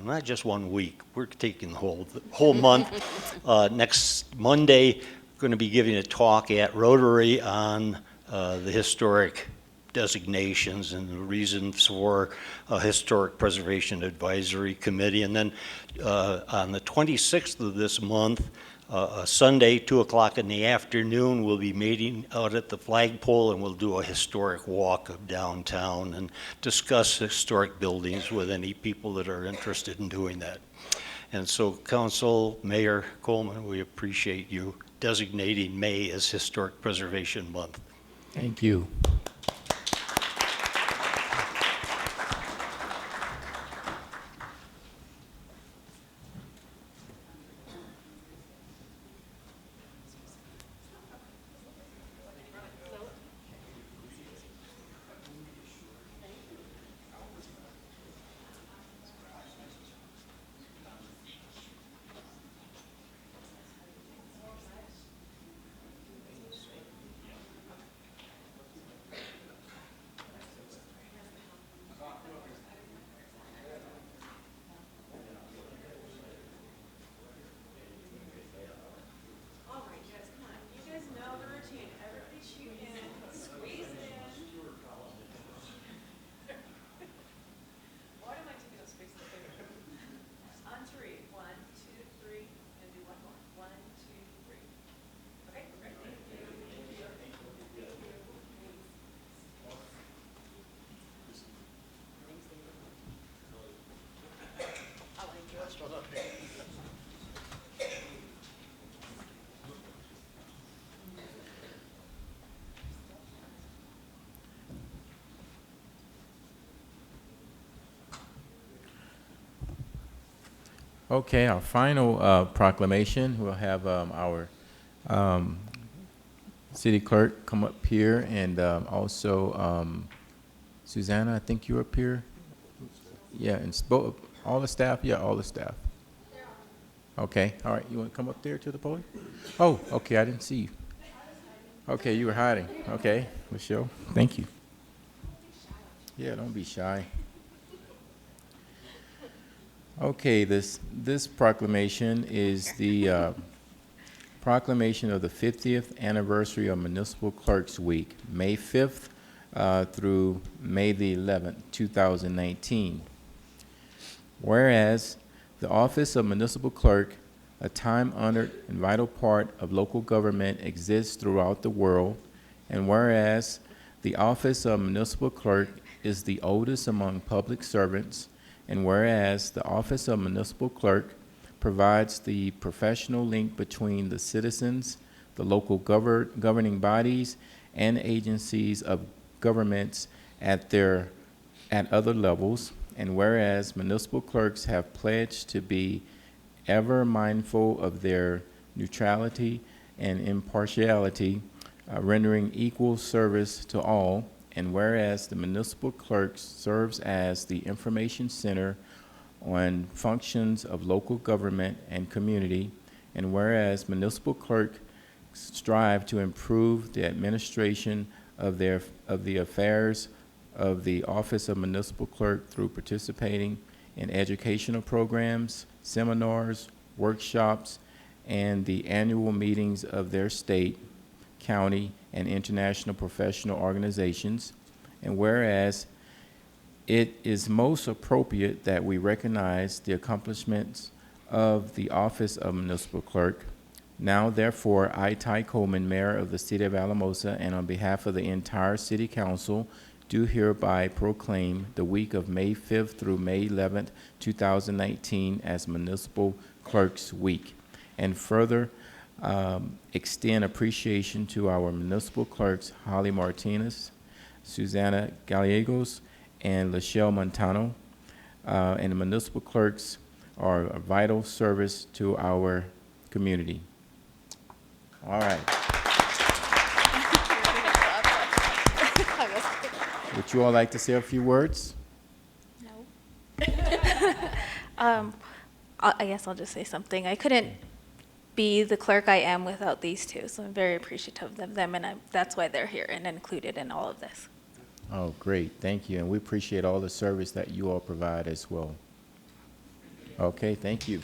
not just 1 week. We're taking the whole month. Next Monday, going to be giving a talk at Rotary on the historic designations and the reasons for a Historic Preservation Advisory Committee. And then on the 26th of this month, Sunday, 2 o'clock in the afternoon, we'll be meeting out at the flagpole, and we'll do a historic walk of downtown and discuss historic buildings with any people that are interested in doing that. And so, Council, Mayor Coleman, we appreciate you designating May as Historic Preservation Month.
Thank you. Okay, our final proclamation, we'll have our city clerk come up here, and also Susanna, I think you're up here. Yeah, and all the staff, yeah, all the staff. Okay, all right, you want to come up there to the podium? Oh, okay, I didn't see you. Okay, you were hiding. Okay, Michelle, thank you. Yeah, don't be shy. Okay, this proclamation is the proclamation of the 50th anniversary of Municipal Clerks Week, May 5th through May the 11th, 2019. Whereas the office of Municipal Clerk, a time-honored and vital part of local government, exists throughout the world, and whereas the office of Municipal Clerk is the oldest among public servants, and whereas the office of Municipal Clerk provides the professional link between the citizens, the local governing bodies, and agencies of governments at other levels, and whereas municipal clerks have pledged to be ever mindful of their neutrality and impartiality, rendering equal service to all, and whereas the municipal clerk serves as the information center on functions of local government and community, and whereas municipal clerks strive to improve the administration of the affairs of the office of municipal clerk through participating in educational programs, seminars, workshops, and the annual meetings of their state, county, and international professional organizations, and whereas it is most appropriate that we recognize the accomplishments of the office of municipal clerk. Now, therefore, I, Ty Coleman, Mayor of the City of Alamosa, and on behalf of the entire City Council, do hereby proclaim the week of May 5th through May 11th, 2019 as Municipal Clerks Week, and further extend appreciation to our municipal clerks, Holly Martinez, Susanna Gallegos and Lachelle Montano. And the municipal clerks are a vital service to our community. All right. Would you all like to say a few words?
I guess I'll just say something. I couldn't be the clerk I am without these two, so I'm very appreciative of them, and that's why they're here and included in all of this.
Oh, great. Thank you. And we appreciate all the service that you all provide as well. Okay, thank you.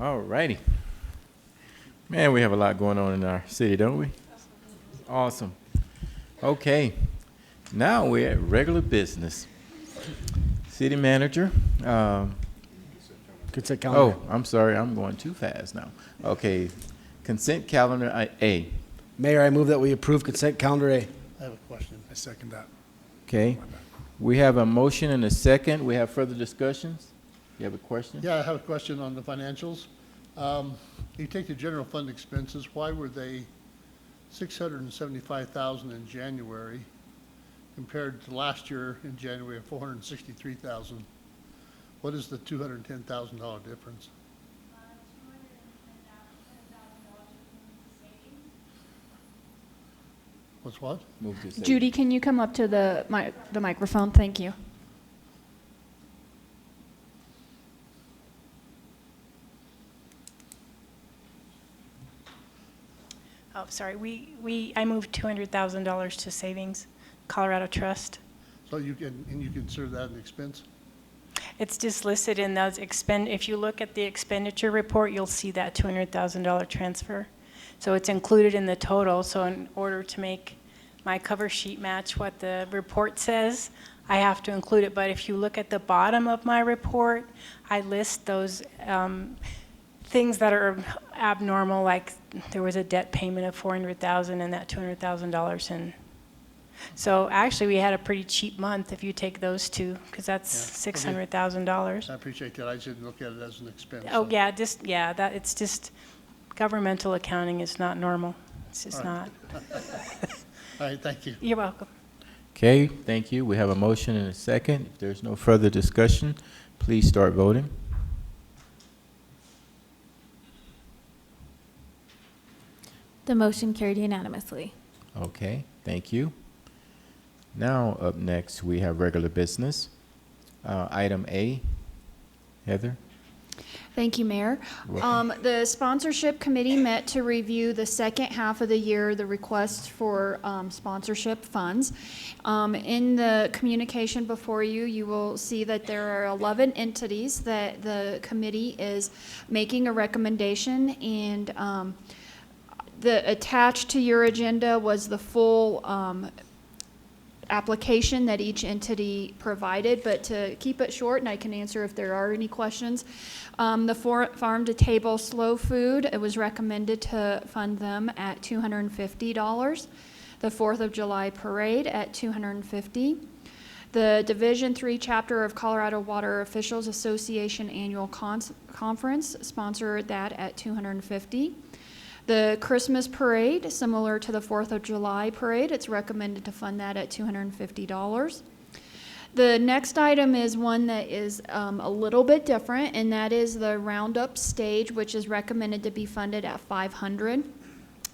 All righty. Man, we have a lot going on in our city, don't we? Awesome. Okay. Now we're at regular business. City manager.
Consent calendar.
Oh, I'm sorry. I'm going too fast now. Okay. Consent calendar A.
Mayor, I move that we approve consent calendar A.
I have a question. I second that.
Okay. We have a motion and a second. We have further discussions. You have a question?
Yeah, I have a question on the financials. You take the general fund expenses, why were they $675,000 in January compared to last year in January of $463,000? What is the $210,000 difference? What's what?
Move to second.
Judy, can you come up to the microphone? Thank you.
Oh, sorry, I moved $200,000 to savings, Colorado Trust.
So you consider that an expense?
It's just listed in those if you look at the expenditure report, you'll see that $200,000 transfer. So it's included in the total, so in order to make my cover sheet match what the report says, I have to include it. But if you look at the bottom of my report, I list those things that are abnormal, like there was a debt payment of $400,000 and that $200,000. And so actually we had a pretty cheap month if you take those two, because that's $600,000.
I appreciate that. I shouldn't look at it as an expense.
Oh, yeah, it's just governmental accounting is not normal. It's just not.
All right, thank you.
You're welcome.
Okay, thank you. We have a motion and a second. If there's no further discussion, please start voting.
The motion carried unanimously.
Okay, thank you. Now, up next, we have regular business. Item A. Heather?
Thank you, Mayor. The sponsorship committee met to review the second half of the year, the request for sponsorship funds. In the communication before you, you will see that there are 11 entities that the committee is making a recommendation, and attached to your agenda was the full application that each entity provided, but to keep it short, and I can answer if there are any questions, the farm-to-table slow food, it was recommended to fund them at $250. The 4th of July parade at $250. The Division III Chapter of Colorado Water Officials Association Annual Conference sponsored that at $250. The Christmas parade, similar to the 4th of July parade, it's recommended to fund that at $250. The next item is one that is a little bit different, and that is the Roundup stage, which is recommended to be funded at $500.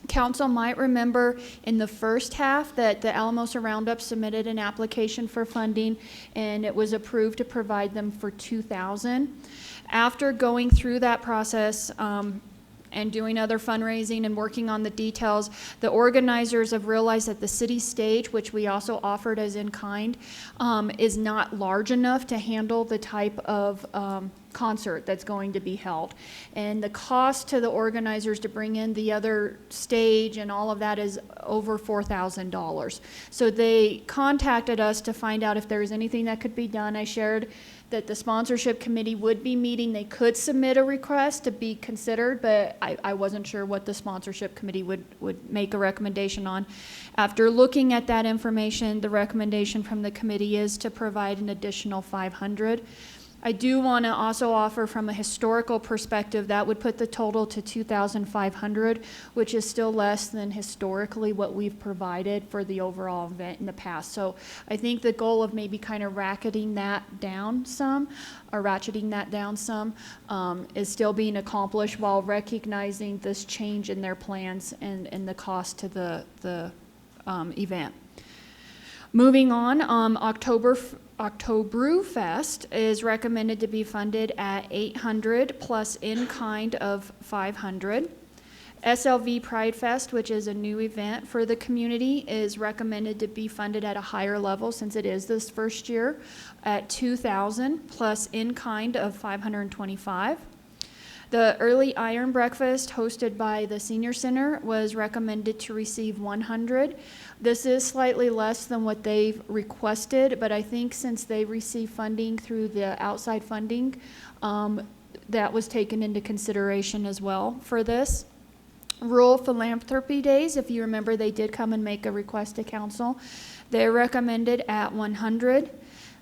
Council might remember in the first half that the Alamosa Roundup submitted an application for funding, and it was approved to provide them for $2,000. After going through that process, and doing other fundraising and working on the details, the organizers have realized that the city stage, which we also offered as in kind, is not large enough to handle the type of concert that's going to be held. And the cost to the organizers to bring in the other stage and all of that is over $4,000. So they contacted us to find out if there was anything that could be done. I shared that the sponsorship committee would be meeting. They could submit a request to be considered, but I wasn't sure what the sponsorship committee would make a recommendation on. After looking at that information, the recommendation from the committee is to provide an additional $500. I do want to also offer from a historical perspective, that would put the total to $2,500, which is still less than historically what we've provided for the overall event in the past. So I think the goal of maybe kind of ratcheting that down some is still being accomplished while recognizing this change in their plans and the cost to the event. Moving on, Oktoberfest is recommended to be funded at $800 plus in kind of $500. SLV Pride Fest, which is a new event for the community, is recommended to be funded at a higher level since it is this first year at $2,000 plus in kind of $525. The Early Iron Breakfast hosted by the Senior Center was recommended to receive $100. This is slightly less than what they've requested, but I think since they received funding through the outside funding, that was taken into consideration as well for this. Rural Philanthropy Days, if you remember, they did come and make a request to council. They're recommended at $100.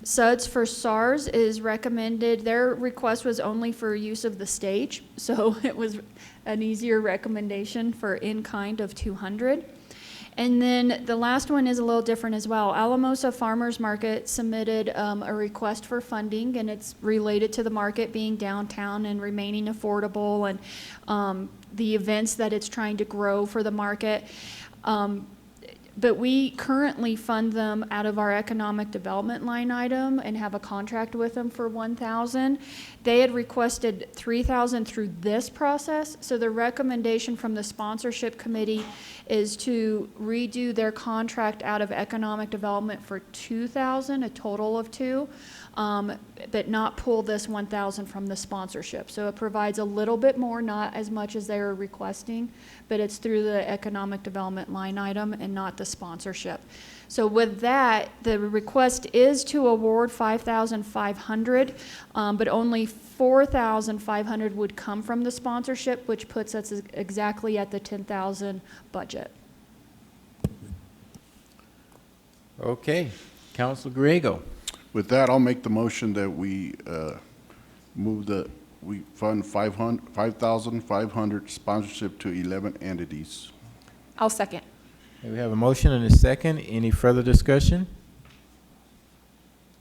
Suds for SARS is recommended. Their request was only for use of the stage, so it was an easier recommendation for in kind of $200. And then the last one is a little different as well. Alamosa Farmers Market submitted a request for funding, and it's related to the market being downtown and remaining affordable and the events that it's trying to grow for the market. But we currently fund them out of our economic development line item and have a contract with them for $1,000. They had requested $3,000 through this process, so the recommendation from the sponsorship committee is to redo their contract out of economic development for $2,000, a total of $2,000. But not pull this $1,000 from the sponsorship. So it provides a little bit more, not as much as they were requesting, but it's through the economic development line item and not the sponsorship. So with that, the request is to award $5,500, but only $4,500 would come from the sponsorship, which puts us exactly at the $10,000 budget.
Okay, Council Griego.
With that, I'll make the motion that we we fund $5,500 sponsorship to 11 entities.
I'll second.
Okay, we have a motion and a second. Any further discussion?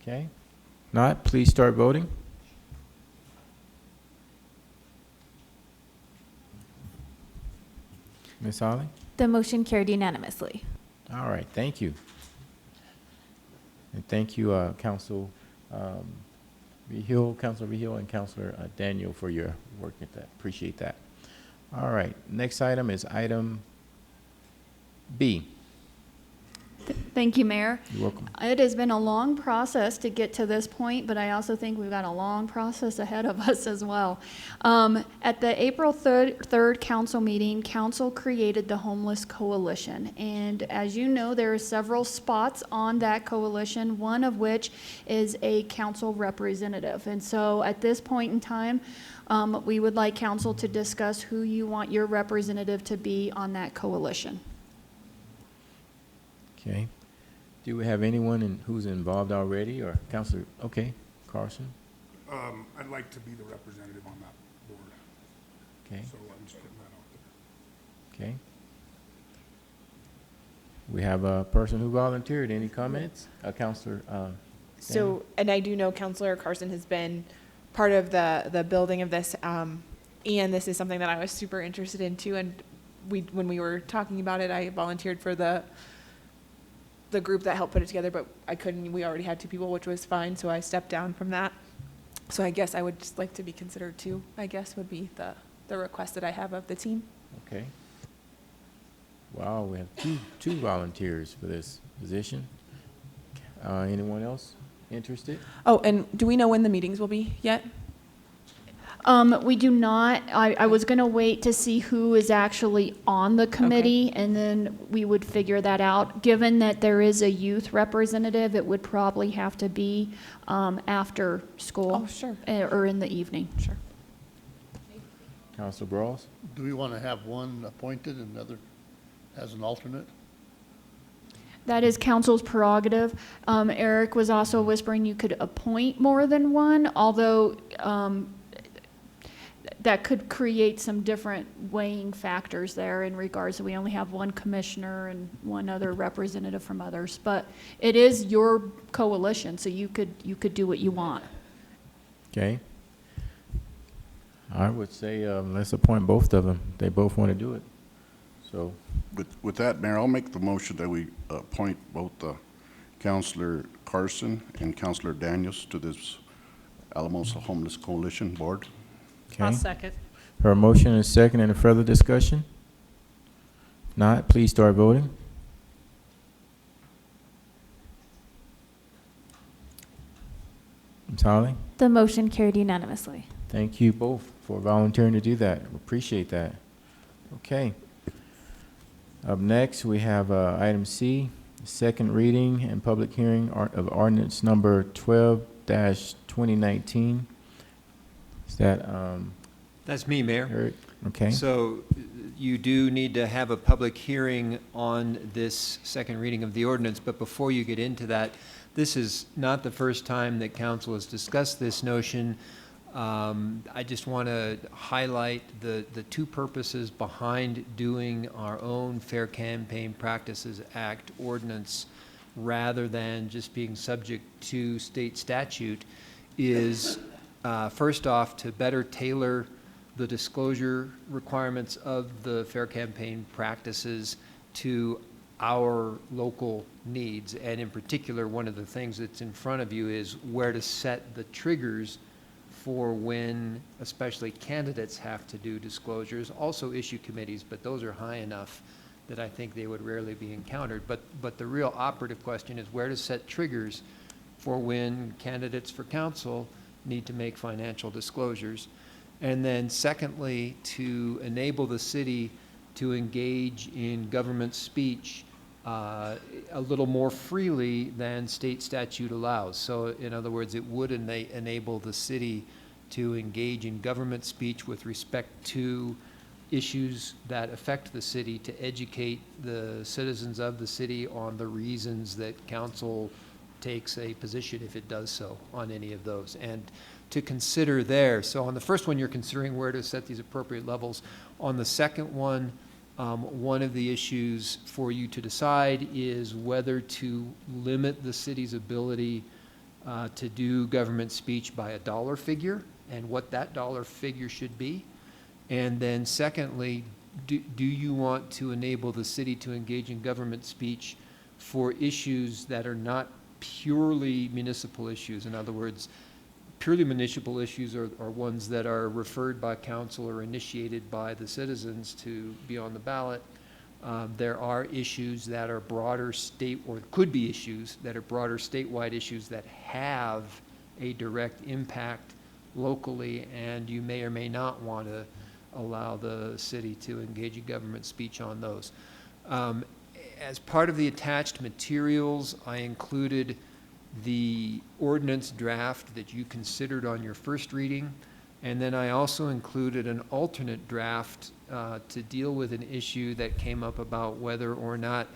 Okay. Not, please start voting. Ms. Holly?
The motion carried unanimously.
All right, thank you. And thank you, Councilor Vigil, and Councilor Daniel for your work at that. Appreciate that. All right, next item is item B.
Thank you, Mayor.
You're welcome.
It has been a long process to get to this point, but I also think we've got a long process ahead of us as well. At the April 3rd council meeting, council created the Homeless Coalition. And as you know, there are several spots on that coalition, one of which is a council representative. And so at this point in time, we would like council to discuss who you want your representative to be on that coalition.
Okay. Do we have anyone who's involved already, or Councilor? Okay, Carson.
I'd like to be the representative on that board.
Okay.
So I'm just putting that out there.
Okay. We have a person who volunteered. Any comments? Councilor.
So, and I do know Councilor Carson has been part of the building of this, and this is something that I was super interested in too. And when we were talking about it, I volunteered for the group that helped put it together, but I couldn't. We already had 2 people, which was fine, so I stepped down from that. So I guess I would just like to be considered too, I guess would be the request that I have of the team.
Okay. Wow, we have two volunteers for this position. Anyone else interested?
Oh, and do we know when the meetings will be yet?
We do not. I was going to wait to see who is actually on the committee, and then we would figure that out. Given that there is a youth representative, it would probably have to be after school.
Oh, sure.
Or in the evening.
Sure.
Councilor Brawls?
Do we want to have one appointed and another as an alternate?
That is council's prerogative. Eric was also whispering you could appoint more than one, although that could create some different weighing factors there in regards to we only have one commissioner and one other representative from others. But it is your coalition, so you could do what you want.
Okay. I would say let's appoint both of them. They both want to do it. So.
With that, Mayor, I'll make the motion that we appoint both Councilor Carson and Councilor Daniels to this Alamosa Homeless Coalition Board.
Okay.
I'll second.
Her motion is second. Any further discussion? If not, please start voting. Ms. Holly?
The motion carried unanimously.
Thank you both for volunteering to do that. Appreciate that. Okay. Up next, we have item C, second reading and public hearing of ordinance number 12-2019. Is that
That's me, Mayor.
Eric? Okay.
So you do need to have a public hearing on this second reading of the ordinance, but before you get into that, this is not the first time that council has discussed this notion. I just want to highlight the 2 purposes behind doing our own Fair Campaign Practices Act ordinance rather than just being subject to state statute is first off, to better tailor the disclosure requirements of the Fair Campaign Practices to our local needs. And in particular, one of the things that's in front of you is where to set the triggers for when especially candidates have to do disclosures, also issue committees, but those are high enough that I think they would rarely be encountered. But the real operative question is where to set triggers for when candidates for council need to make financial disclosures. And then secondly, to enable the city to engage in government speech a little more freely than state statute allows. So in other words, it would enable the city to engage in government speech with respect to issues that affect the city, to educate the citizens of the city on the reasons that council takes a position, if it does so, on any of those. And to consider there, so on the first one, you're considering where to set these appropriate levels. On the second one, one of the issues for you to decide is whether to limit the city's ability to do government speech by a dollar figure and what that dollar figure should be. And then secondly, do you want to enable the city to engage in government speech for issues that are not purely municipal issues? In other words, purely municipal issues are ones that are referred by council or initiated by the citizens to be on the ballot, There are issues that are broader state, or could be issues that are broader statewide issues that have a direct impact locally, and you may or may not want to allow the city to engage in government speech on those. As part of the attached materials, I included the ordinance draft that you considered on your first reading, and then I also included an alternate draft to deal with an issue that came up about whether or not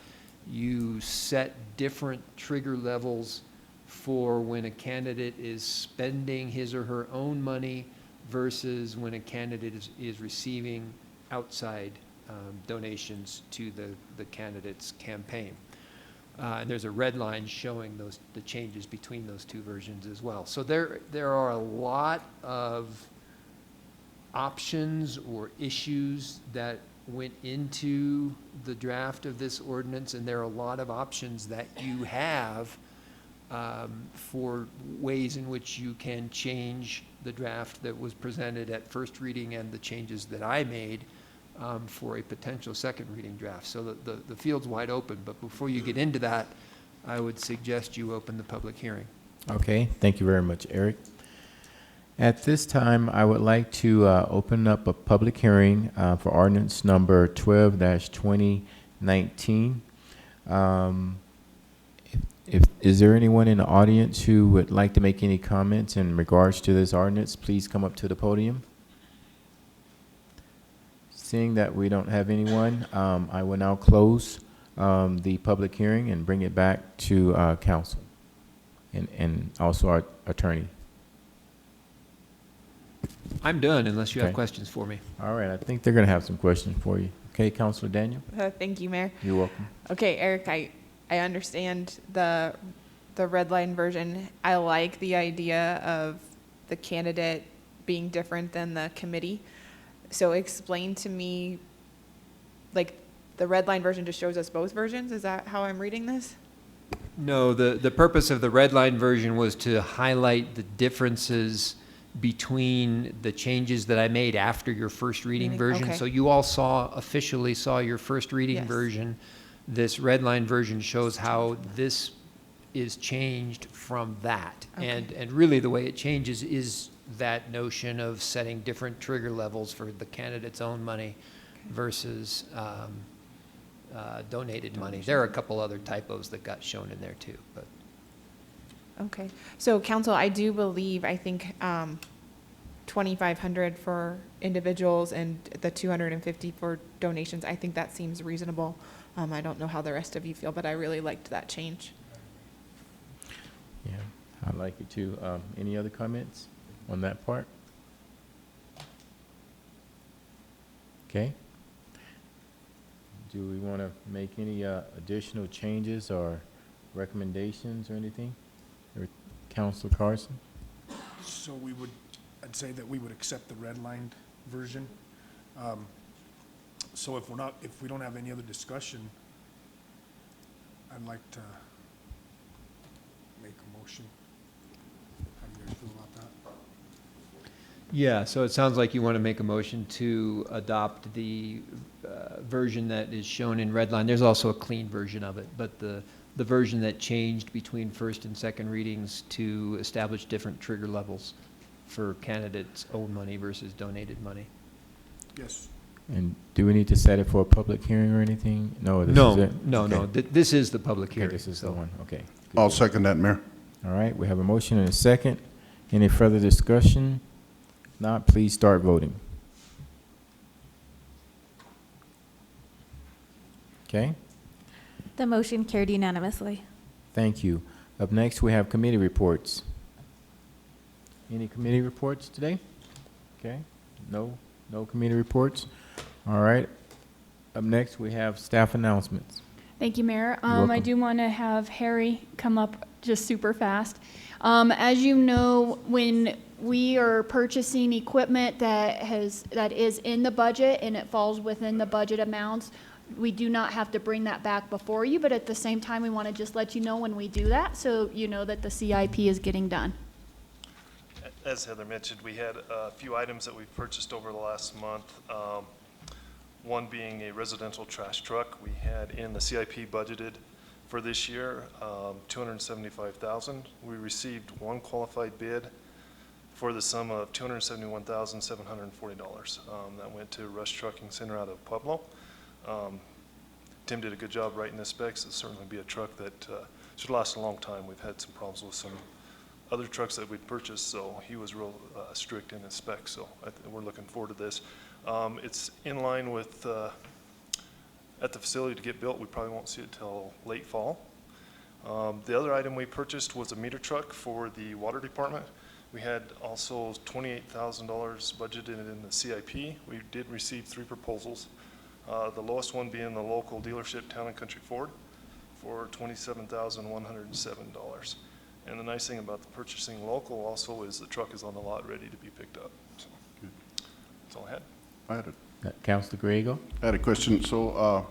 you set different trigger levels for when a candidate is spending his or her own money versus when a candidate is receiving outside donations to the candidate's campaign. And there's a red line showing the changes between those two versions as well. So there are a lot of options or issues that went into the draft of this ordinance, and there are a lot of options that you have for ways in which you can change the draft that was presented at first reading and the changes that I made for a potential second reading draft. So the field's wide open, but before you get into that, I would suggest you open the public hearing.
Okay, thank you very much, Eric. At this time, I would like to open up a public hearing for ordinance number 12-2019. Is there anyone in the audience who would like to make any comments in regards to this ordinance? Please come up to the podium. Seeing that we don't have anyone, I will now close the public hearing and bring it back to council and also our attorney.
I'm done unless you have
Okay.
questions for me.
All right, I think they're going to have some questions for you. Okay, Councilor Daniel?
Thank you, Mayor.
You're welcome.
Okay, Eric, I understand the red line version. I like the idea of the candidate being different than the committee. So explain to me, like, the red line version just shows us both versions? Is that how I'm reading this?
No, the purpose of the red line version was to highlight the differences between the changes that I made after your first reading version.
Okay.
So you all officially saw your first reading
Yes.
version. This red line version shows how this is changed from that.
Okay.
And really the way it changes is that notion of setting different trigger levels for the candidate's own money versus donated money. There are a couple other typos that got shown in there too, but.
Okay. So council, I do believe, I think, 2,500 for individuals and the 250 for donations. I think that seems reasonable. I don't know how the rest of you feel, but I really liked that change.
Yeah, I like it too. Any other comments on that part? Okay. Do we want to make any additional changes or recommendations or anything? Or Councilor Carson?
So I'd say that we would accept the redlined version. So if we don't have any other discussion, I'd like to make a motion. How do you guys feel about that?
Yeah, so it sounds like you want to make a motion to adopt the version that is shown in red line. There's also a clean version of it, but the version that changed between first and second readings to establish different trigger levels for candidates' own money versus donated money.
Yes.
And do we need to set it for a public hearing or anything? No, this
No,
is it?
no,
Okay.
no. This is the public
Okay,
hearing.
this is the one, okay.
I'll second that, Mayor.
All right, we have a motion and a second. Any further discussion? Not, please start voting. Okay,
The motion carried unanimously.
thank you. Up next, we have committee reports. Any committee reports today? Okay, no committee reports. All right, up next, we have staff announcements.
Thank you, Mayor.
You're
I
welcome.
do want to have Harry come up just super fast. As you know, when we are purchasing equipment that is in the budget and it falls within the budget amounts, we do not have to bring that back before you, but at the same time, we want to just let you know when we do that, so you know that the CIP is getting done.
As Heather mentioned, we had a few items that we've purchased over the last month. one being a residential trash truck. We had in the CIP budgeted for this year, $275,000. We received one qualified bid for the sum of $271,740. That went to Rush Trucking Center out of Pueblo. Tim did a good job writing the specs. It'll certainly be a truck that should last a long time. We've had some problems with some other trucks that we'd purchased, so he was real strict in his specs, so we're looking forward to this. It's in line with, at the facility to get built. We probably won't see it till late fall. The other item we purchased was a meter truck for the water department. We had also $28,000 budgeted in the CIP. We did receive 3 proposals. The lowest one being the local dealership, Town and Country Ford, for $27,107. And the nice thing about the purchasing local also is the truck is on the lot ready to be picked up. So that's all I had.
I had
Councilor Griego?
I had a question. So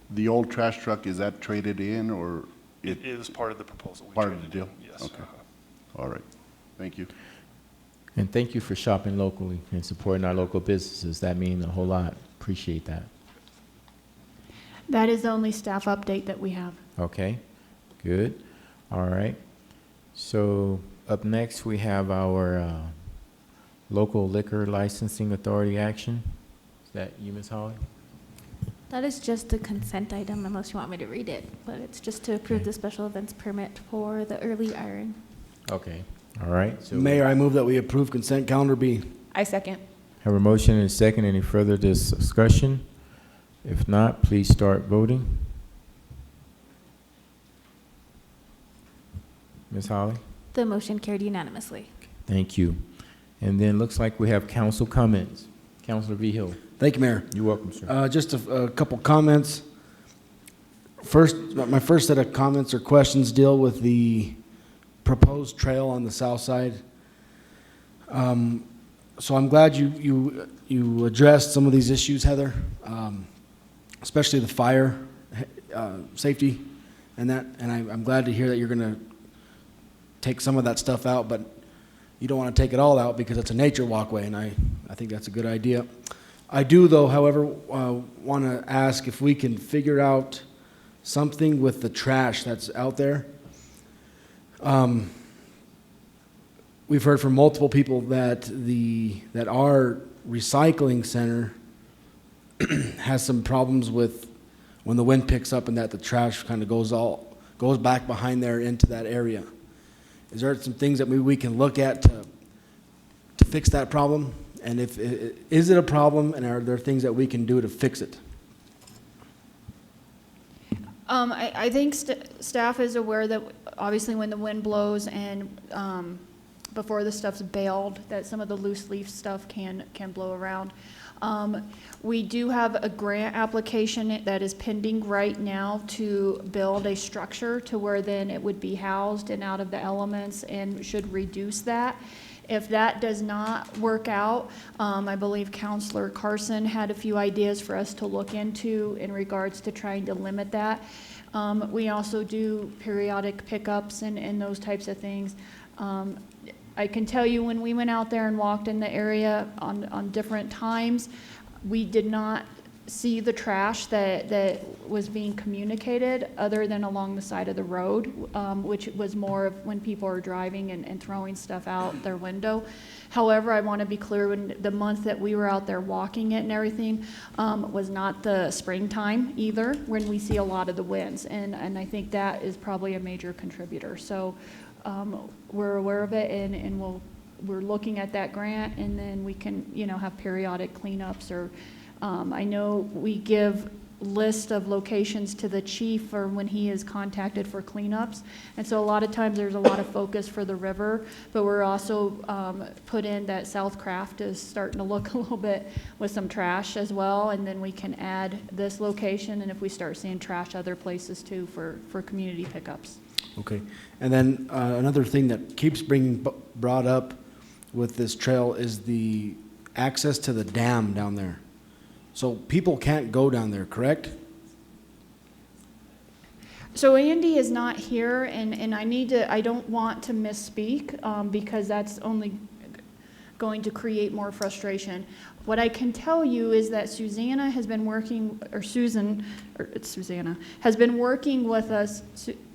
the old trash truck, is that traded in or?
It is part of the proposal. We
Part of the
traded
deal?
in, yes.
Okay. All right. Thank you.
And thank you for shopping locally and supporting our local businesses. That means a whole lot. Appreciate that.
That is the only staff update that we have.
Okay, good. All right. So up next, we have our local liquor licensing authority action. Is that you, Ms. Holly?
That is just a consent item unless you want me to read it, but it's just to approve
Okay.
the special events permit for the early iron.
Okay, all right. So
Mayor, I move that we approve consent calendar B.
I second.
have a motion and a second. Any further discussion? If not, please start voting. Ms. Holly?
The motion carried unanimously.
Thank you. And then looks like we have council comments. Councilor Vigil.
Thank you, Mayor.
You're welcome, sir.
Just a couple comments. First, my first set of comments or questions deal with the proposed trail on the south side. So I'm glad you addressed some of these issues, Heather, especially the fire safety and that. And I'm glad to hear that you're going to take some of that stuff out, but you don't want to take it all out because it's a nature walkway, and I think that's a good idea. I do, though, however, want to ask if we can figure out something with the trash that's out there. We've heard from multiple people that our recycling center has some problems with when the wind picks up and that the trash kind of goes back behind there into that area. Is there some things that maybe we can look at to fix that problem? And is it a problem, and are there things that we can do to fix it?
I think staff is aware that obviously when the wind blows and before the stuff's baled, that some of the loose leaf stuff can blow around. We do have a grant application that is pending right now to build a structure to where then it would be housed and out of the elements and should reduce that. If that does not work out, I believe Councilor Carson had a few ideas for us to look into in regards to trying to limit that. We also do periodic pickups and those types of things. I can tell you when we went out there and walked in the area on different times, we did not see the trash that was being communicated other than along the side of the road, which was more of when people are driving and throwing stuff out their window. However, I want to be clear, when the month that we were out there walking it and everything was not the springtime either, when we see a lot of the winds. And I think that is probably a major contributor. So we're aware of it, and we're looking at that grant, and then we can, have periodic cleanups. Or I know we give list of locations to the chief for when he is contacted for cleanups, and so a lot of times there's a lot of focus for the river, but we're also put in that South Craft is starting to look a little bit with some trash as well, and then we can add this location, and if we start seeing trash other places too for community pickups.
Okay, and then another thing that keeps being brought up with this trail is the access to the dam down there. So people can't go down there, correct?
So Andy is not here, and I don't want to misspeak because that's only going to create more frustration. What I can tell you is that Susanna has been working, or Susan, or it's Susanna, has been working with us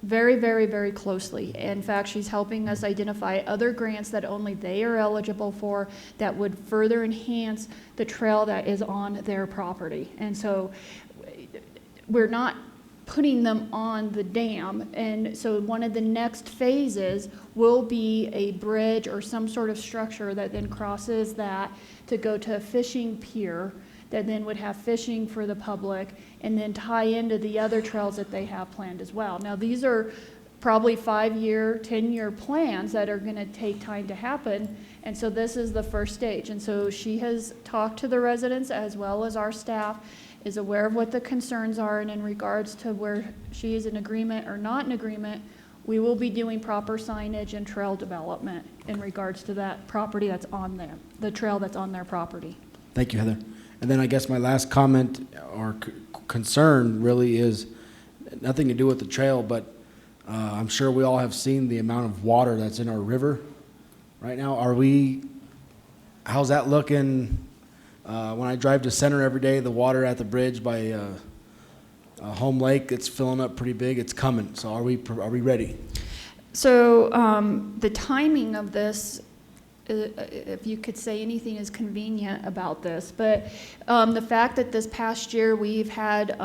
very, very, very closely. In fact, she's helping us identify other grants that only they are eligible for that would further enhance the trail that is on their property. And so we're not putting them on the dam. And so one of the next phases will be a bridge or some sort of structure that then crosses that to go to a fishing pier that then would have fishing for the public and then tie into the other trails that they have planned as well. Now, these are probably 5-year, 10-year plans that are going to take time to happen. And so this is the first stage. And so she has talked to the residents as well as our staff, is aware of what the concerns are, and in regards to where she is in agreement or not in agreement, we will be doing proper signage and trail development in regards to that property that's on there, the trail that's on their property.
Thank you, Heather. And then I guess my last comment or concern really is nothing to do with the trail, but I'm sure we all have seen the amount of water that's in our river right now. How's that looking? When I drive to Center every day, the water at the bridge by Home Lake, it's filling up pretty big. It's coming. So are we ready?
So the timing of this, if you could say anything is convenient about this, but the fact that this past year we've had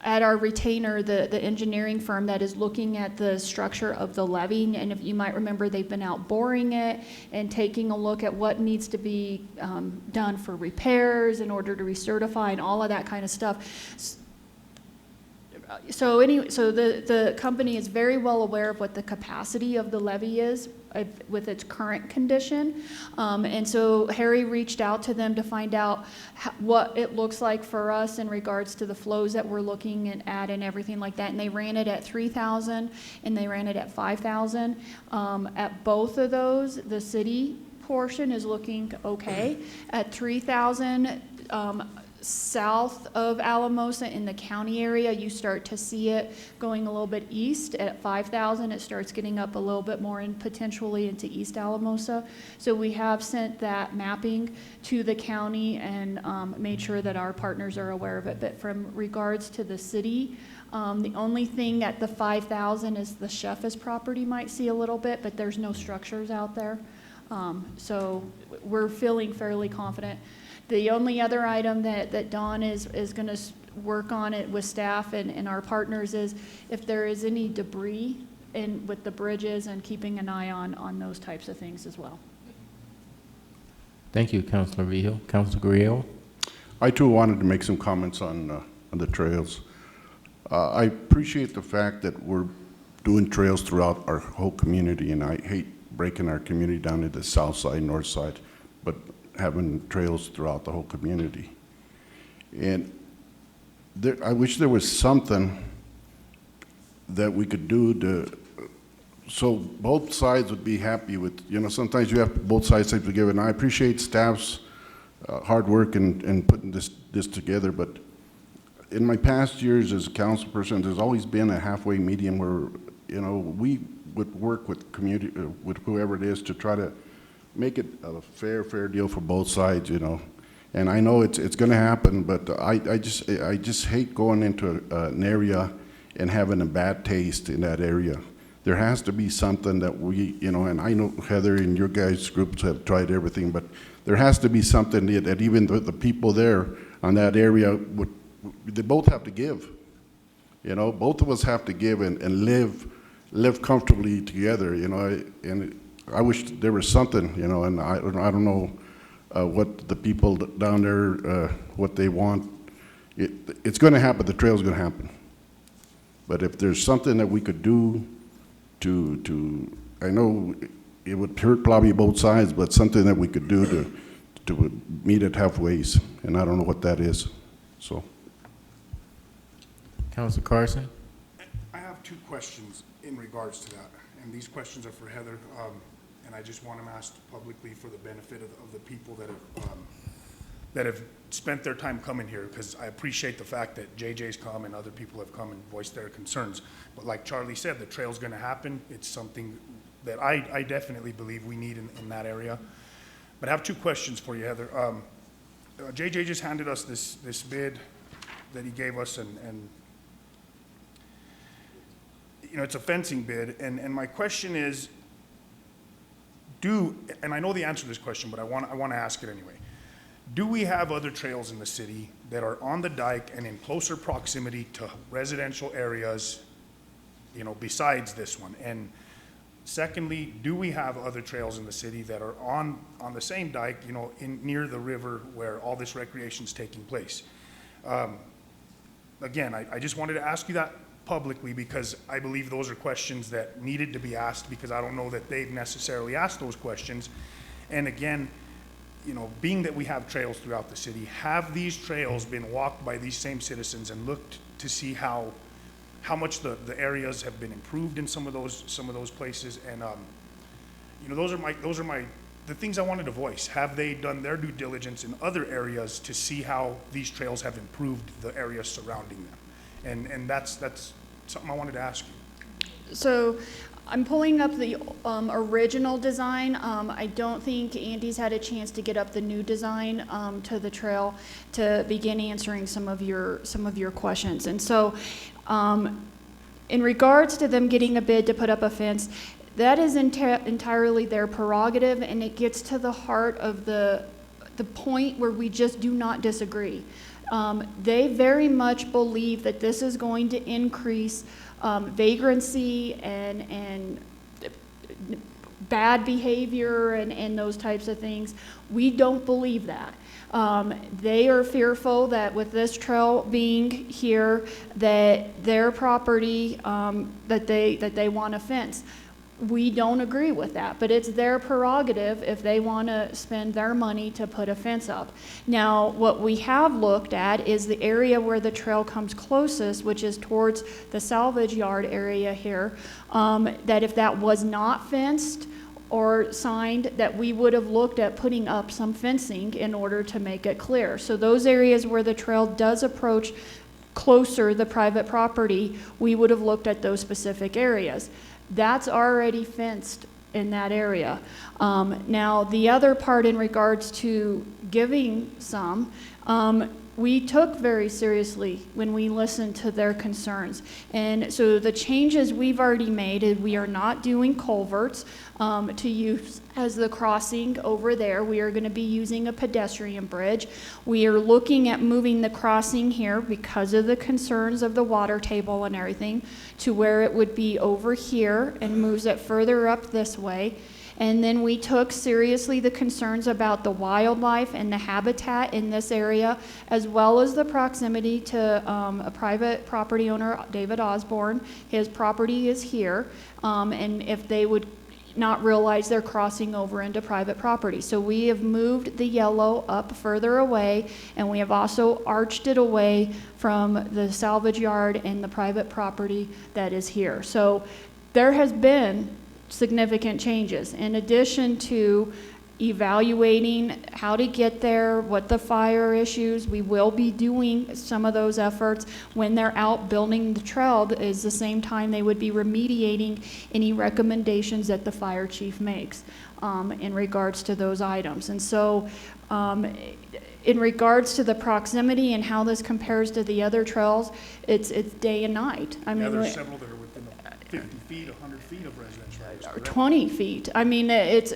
at our retainer, the engineering firm that is looking at the structure of the levee, and if you might remember, they've been out boring it and taking a look at what needs to be done for repairs in order to recertify and all of that kind of stuff. So anyway, so the company is very well aware of what the capacity of the levee is with its current condition. And so Harry reached out to them to find out what it looks like for us in regards to the flows that we're looking at and everything like that. And they ran it at 3,000 and they ran it at 5,000. At both of those, the city portion is looking okay. At 3,000, south of Alamosa in the county area, you start to see it going a little bit east. At 5,000, it starts getting up a little bit more and potentially into East Alamosa. So we have sent that mapping to the county and made sure that our partners are aware of it. But from regards to the city, the only thing at the 5,000 is the Sheff's property might see a little bit, but there's no structures out there. So we're feeling fairly confident. The only other item that Dawn is going to work on it with staff and our partners is if there is any debris with the bridges and keeping an eye on those types of things as well.
Thank you, Councilor Vigil. Councilor Guerrero?
I too wanted to make some comments on the trails. I appreciate the fact that we're doing trails throughout our whole community, and I hate breaking our community down into the south side, north side, but having trails throughout the whole community. And I wish there was something that we could do so both sides would be happy with, sometimes you have both sides together, and I appreciate staff's hard work in putting this together, but in my past years as a council person, there's always been a halfway medium where, we would work with community, with whoever it is to try to make it a fair deal for both sides, And I know it's going to happen, but I just hate going into an area and having a bad taste in that area. There has to be something that we, and I know Heather and your guys' groups have tried everything, but there has to be something that even the people there on that area they both have to give. Both of us have to give and live comfortably together, and I wish there was something, and I don't know what the people down there, what they want. It's going to happen. The trail's going to happen. But if there's something that we could do I know it would hurt probably both sides, but something that we could do to meet at halfways, and I don't know what that is. So,
Councilor Carson?
I have two questions in regards to that, and these questions are for Heather. And I just want them asked publicly for the benefit of the people that have spent their time coming here, because I appreciate the fact that JJ's come and other people have come and voiced their concerns. But like Charlie said, the trail's going to happen. It's something that I definitely believe we need in that area. But I have two questions for you, Heather. JJ just handed us this bid that he gave us, and you know, it's a fencing bid, and my question is, and I know the answer to this question, but I want to ask it anyway. Do we have other trails in the city that are on the dike and in closer proximity to residential areas, you know, besides this one? And secondly, do we have other trails in the city that are on the same dike, you know, near the river where all this recreation is taking place? Again, I just wanted to ask you that publicly because I believe those are questions that needed to be asked, because I don't know that they've necessarily asked those questions. And again, you know, being that we have trails throughout the city, have these trails been walked by these same citizens and looked to see how much the areas have been improved in some of those places? And you know, those are the things I wanted to voice. Have they done their due diligence in other areas to see how these trails have improved the areas surrounding them? And that's something I wanted to ask you.
So I'm pulling up the original design. I don't think Andy's had a chance to get up the new design to the trail to begin answering some of your questions. And so in regards to them getting a bid to put up a fence, that is entirely their prerogative, and it gets to the heart of the point where we just do not disagree. They very much believe that this is going to increase vagrancy and bad behavior and those types of things. We don't believe that. They are fearful that with this trail being here, that their property, that they want a fence. We don't agree with that, but it's their prerogative if they want to spend their money to put a fence up. Now, what we have looked at is the area where the trail comes closest, which is towards the salvage yard area here, that if that was not fenced or signed, that we would have looked at putting up some fencing in order to make it clear. So those areas where the trail does approach closer the private property, we would have looked at those specific areas. That's already fenced in that area. Now, the other part in regards to giving some, we took very seriously when we listened to their concerns. And so the changes we've already made is we are not doing culverts to use as the crossing over there. We are going to be using a pedestrian bridge. We are looking at moving the crossing here because of the concerns of the water table and everything to where it would be over here and moves it further up this way. And then we took seriously the concerns about the wildlife and the habitat in this area, as well as the proximity to a private property owner, David Osborne. His property is here, and if they would not realize they're crossing over into private property. So we have moved the yellow up further away, and we have also arched it away from the salvage yard and the private property that is here. So there has been significant changes. In addition to evaluating how to get there, what the fire issues, we will be doing some of those efforts when they're out building the trail. Is the same time they would be remediating any recommendations that the fire chief makes in regards to those items. And so in regards to the proximity and how this compares to the other trails, it's day and night. I mean,
there's several that are within 50 feet, 100 feet of residential areas, correct?
20 feet. I mean, it's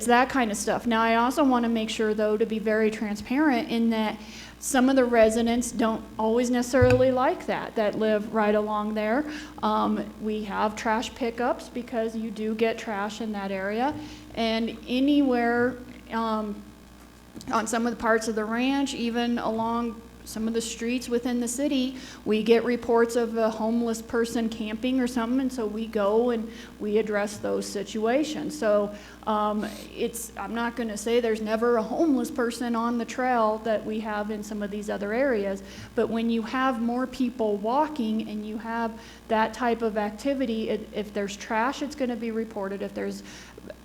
that kind of stuff. Now, I also want to make sure, though, to be very transparent in that some of the residents don't always necessarily like that live right along there. We have trash pickups because you do get trash in that area. And anywhere on some of the parts of the ranch, even along some of the streets within the city, we get reports of a homeless person camping or something, and so we go and we address those situations. So I'm not going to say there's never a homeless person on the trail that we have in some of these other areas, but when you have more people walking and you have that type of activity, if there's trash, it's going to be reported. If there's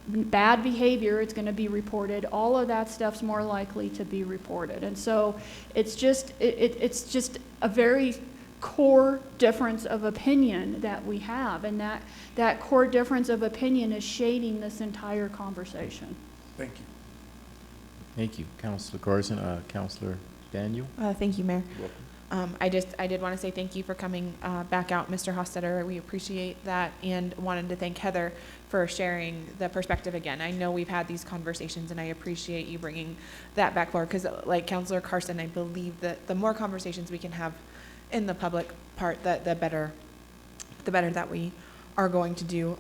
bad behavior, it's going to be reported. All of that stuff's more likely to be reported. And so it's just a very core difference of opinion that we have, and that core difference of opinion is shading this entire conversation.
Thank you.
Thank you. Councilor Carson, Councilor Daniel?
Thank you, Mayor.
Welcome.
I did want to say thank you for coming back out, Mr. Hostetter. We appreciate that, and wanted to thank Heather for sharing the perspective again. I know we've had these conversations, and I appreciate you bringing that back forward, because like Councilor Carson, I believe that the more conversations we can have in the public part, the better that we are going to do.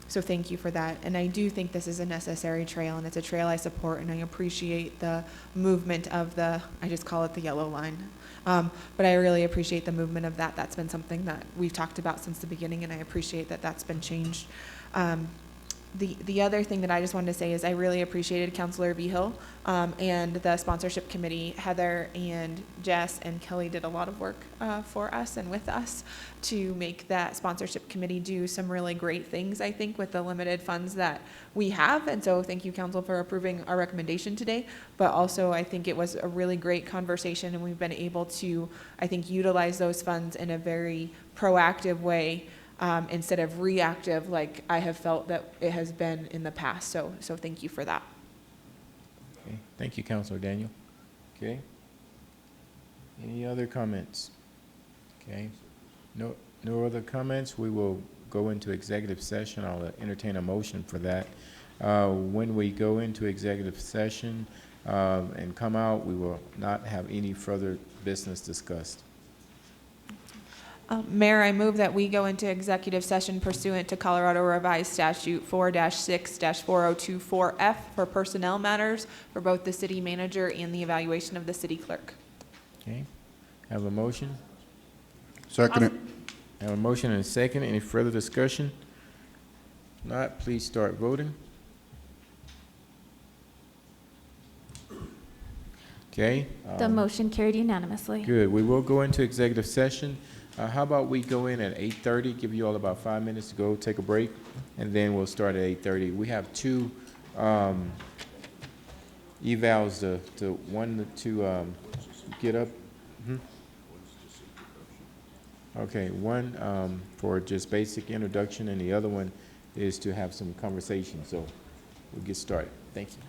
So thank you for that. And I do think this is a necessary trail, and it's a trail I support, and I appreciate the movement of I just call it the yellow line. But I really appreciate the movement of that. That's been something that we've talked about since the beginning, and I appreciate that that's been changed. The other thing that I just wanted to say is I really appreciated Councilor Vigil and the sponsorship committee. Heather and Jess and Kelly did a lot of work for us and with us to make that sponsorship committee do some really great things, I think, with the limited funds that we have. And so thank you, Council, for approving our recommendation today. But also, I think it was a really great conversation, and we've been able to, I think, utilize those funds in a very proactive way instead of reactive, like I have felt that it has been in the past. So thank you for that.
Okay. Thank you, Councilor Daniel. Okay. Any other comments? Okay. No other comments. We will go into executive session. I'll entertain a motion for that. When we go into executive session and come out, we will not have any further business discussed.
Mayor, I move that we go into executive session pursuant to Colorado Revised Statute 4-6-4024F for personnel matters for both the city manager and the evaluation of the city clerk.
Okay. Have a motion?
Second it.
Have a motion and a second. Any further discussion? Not, please start voting. Okay.
The motion carried unanimously.
Good. We will go into executive session. How about we go in at 8:30, give you all about 5 minutes to go take a break, and then we'll start at 8:30. We have two evals to get up. Okay, one for just basic introduction, and the other one is to have some conversation. So we'll get started. Thank you.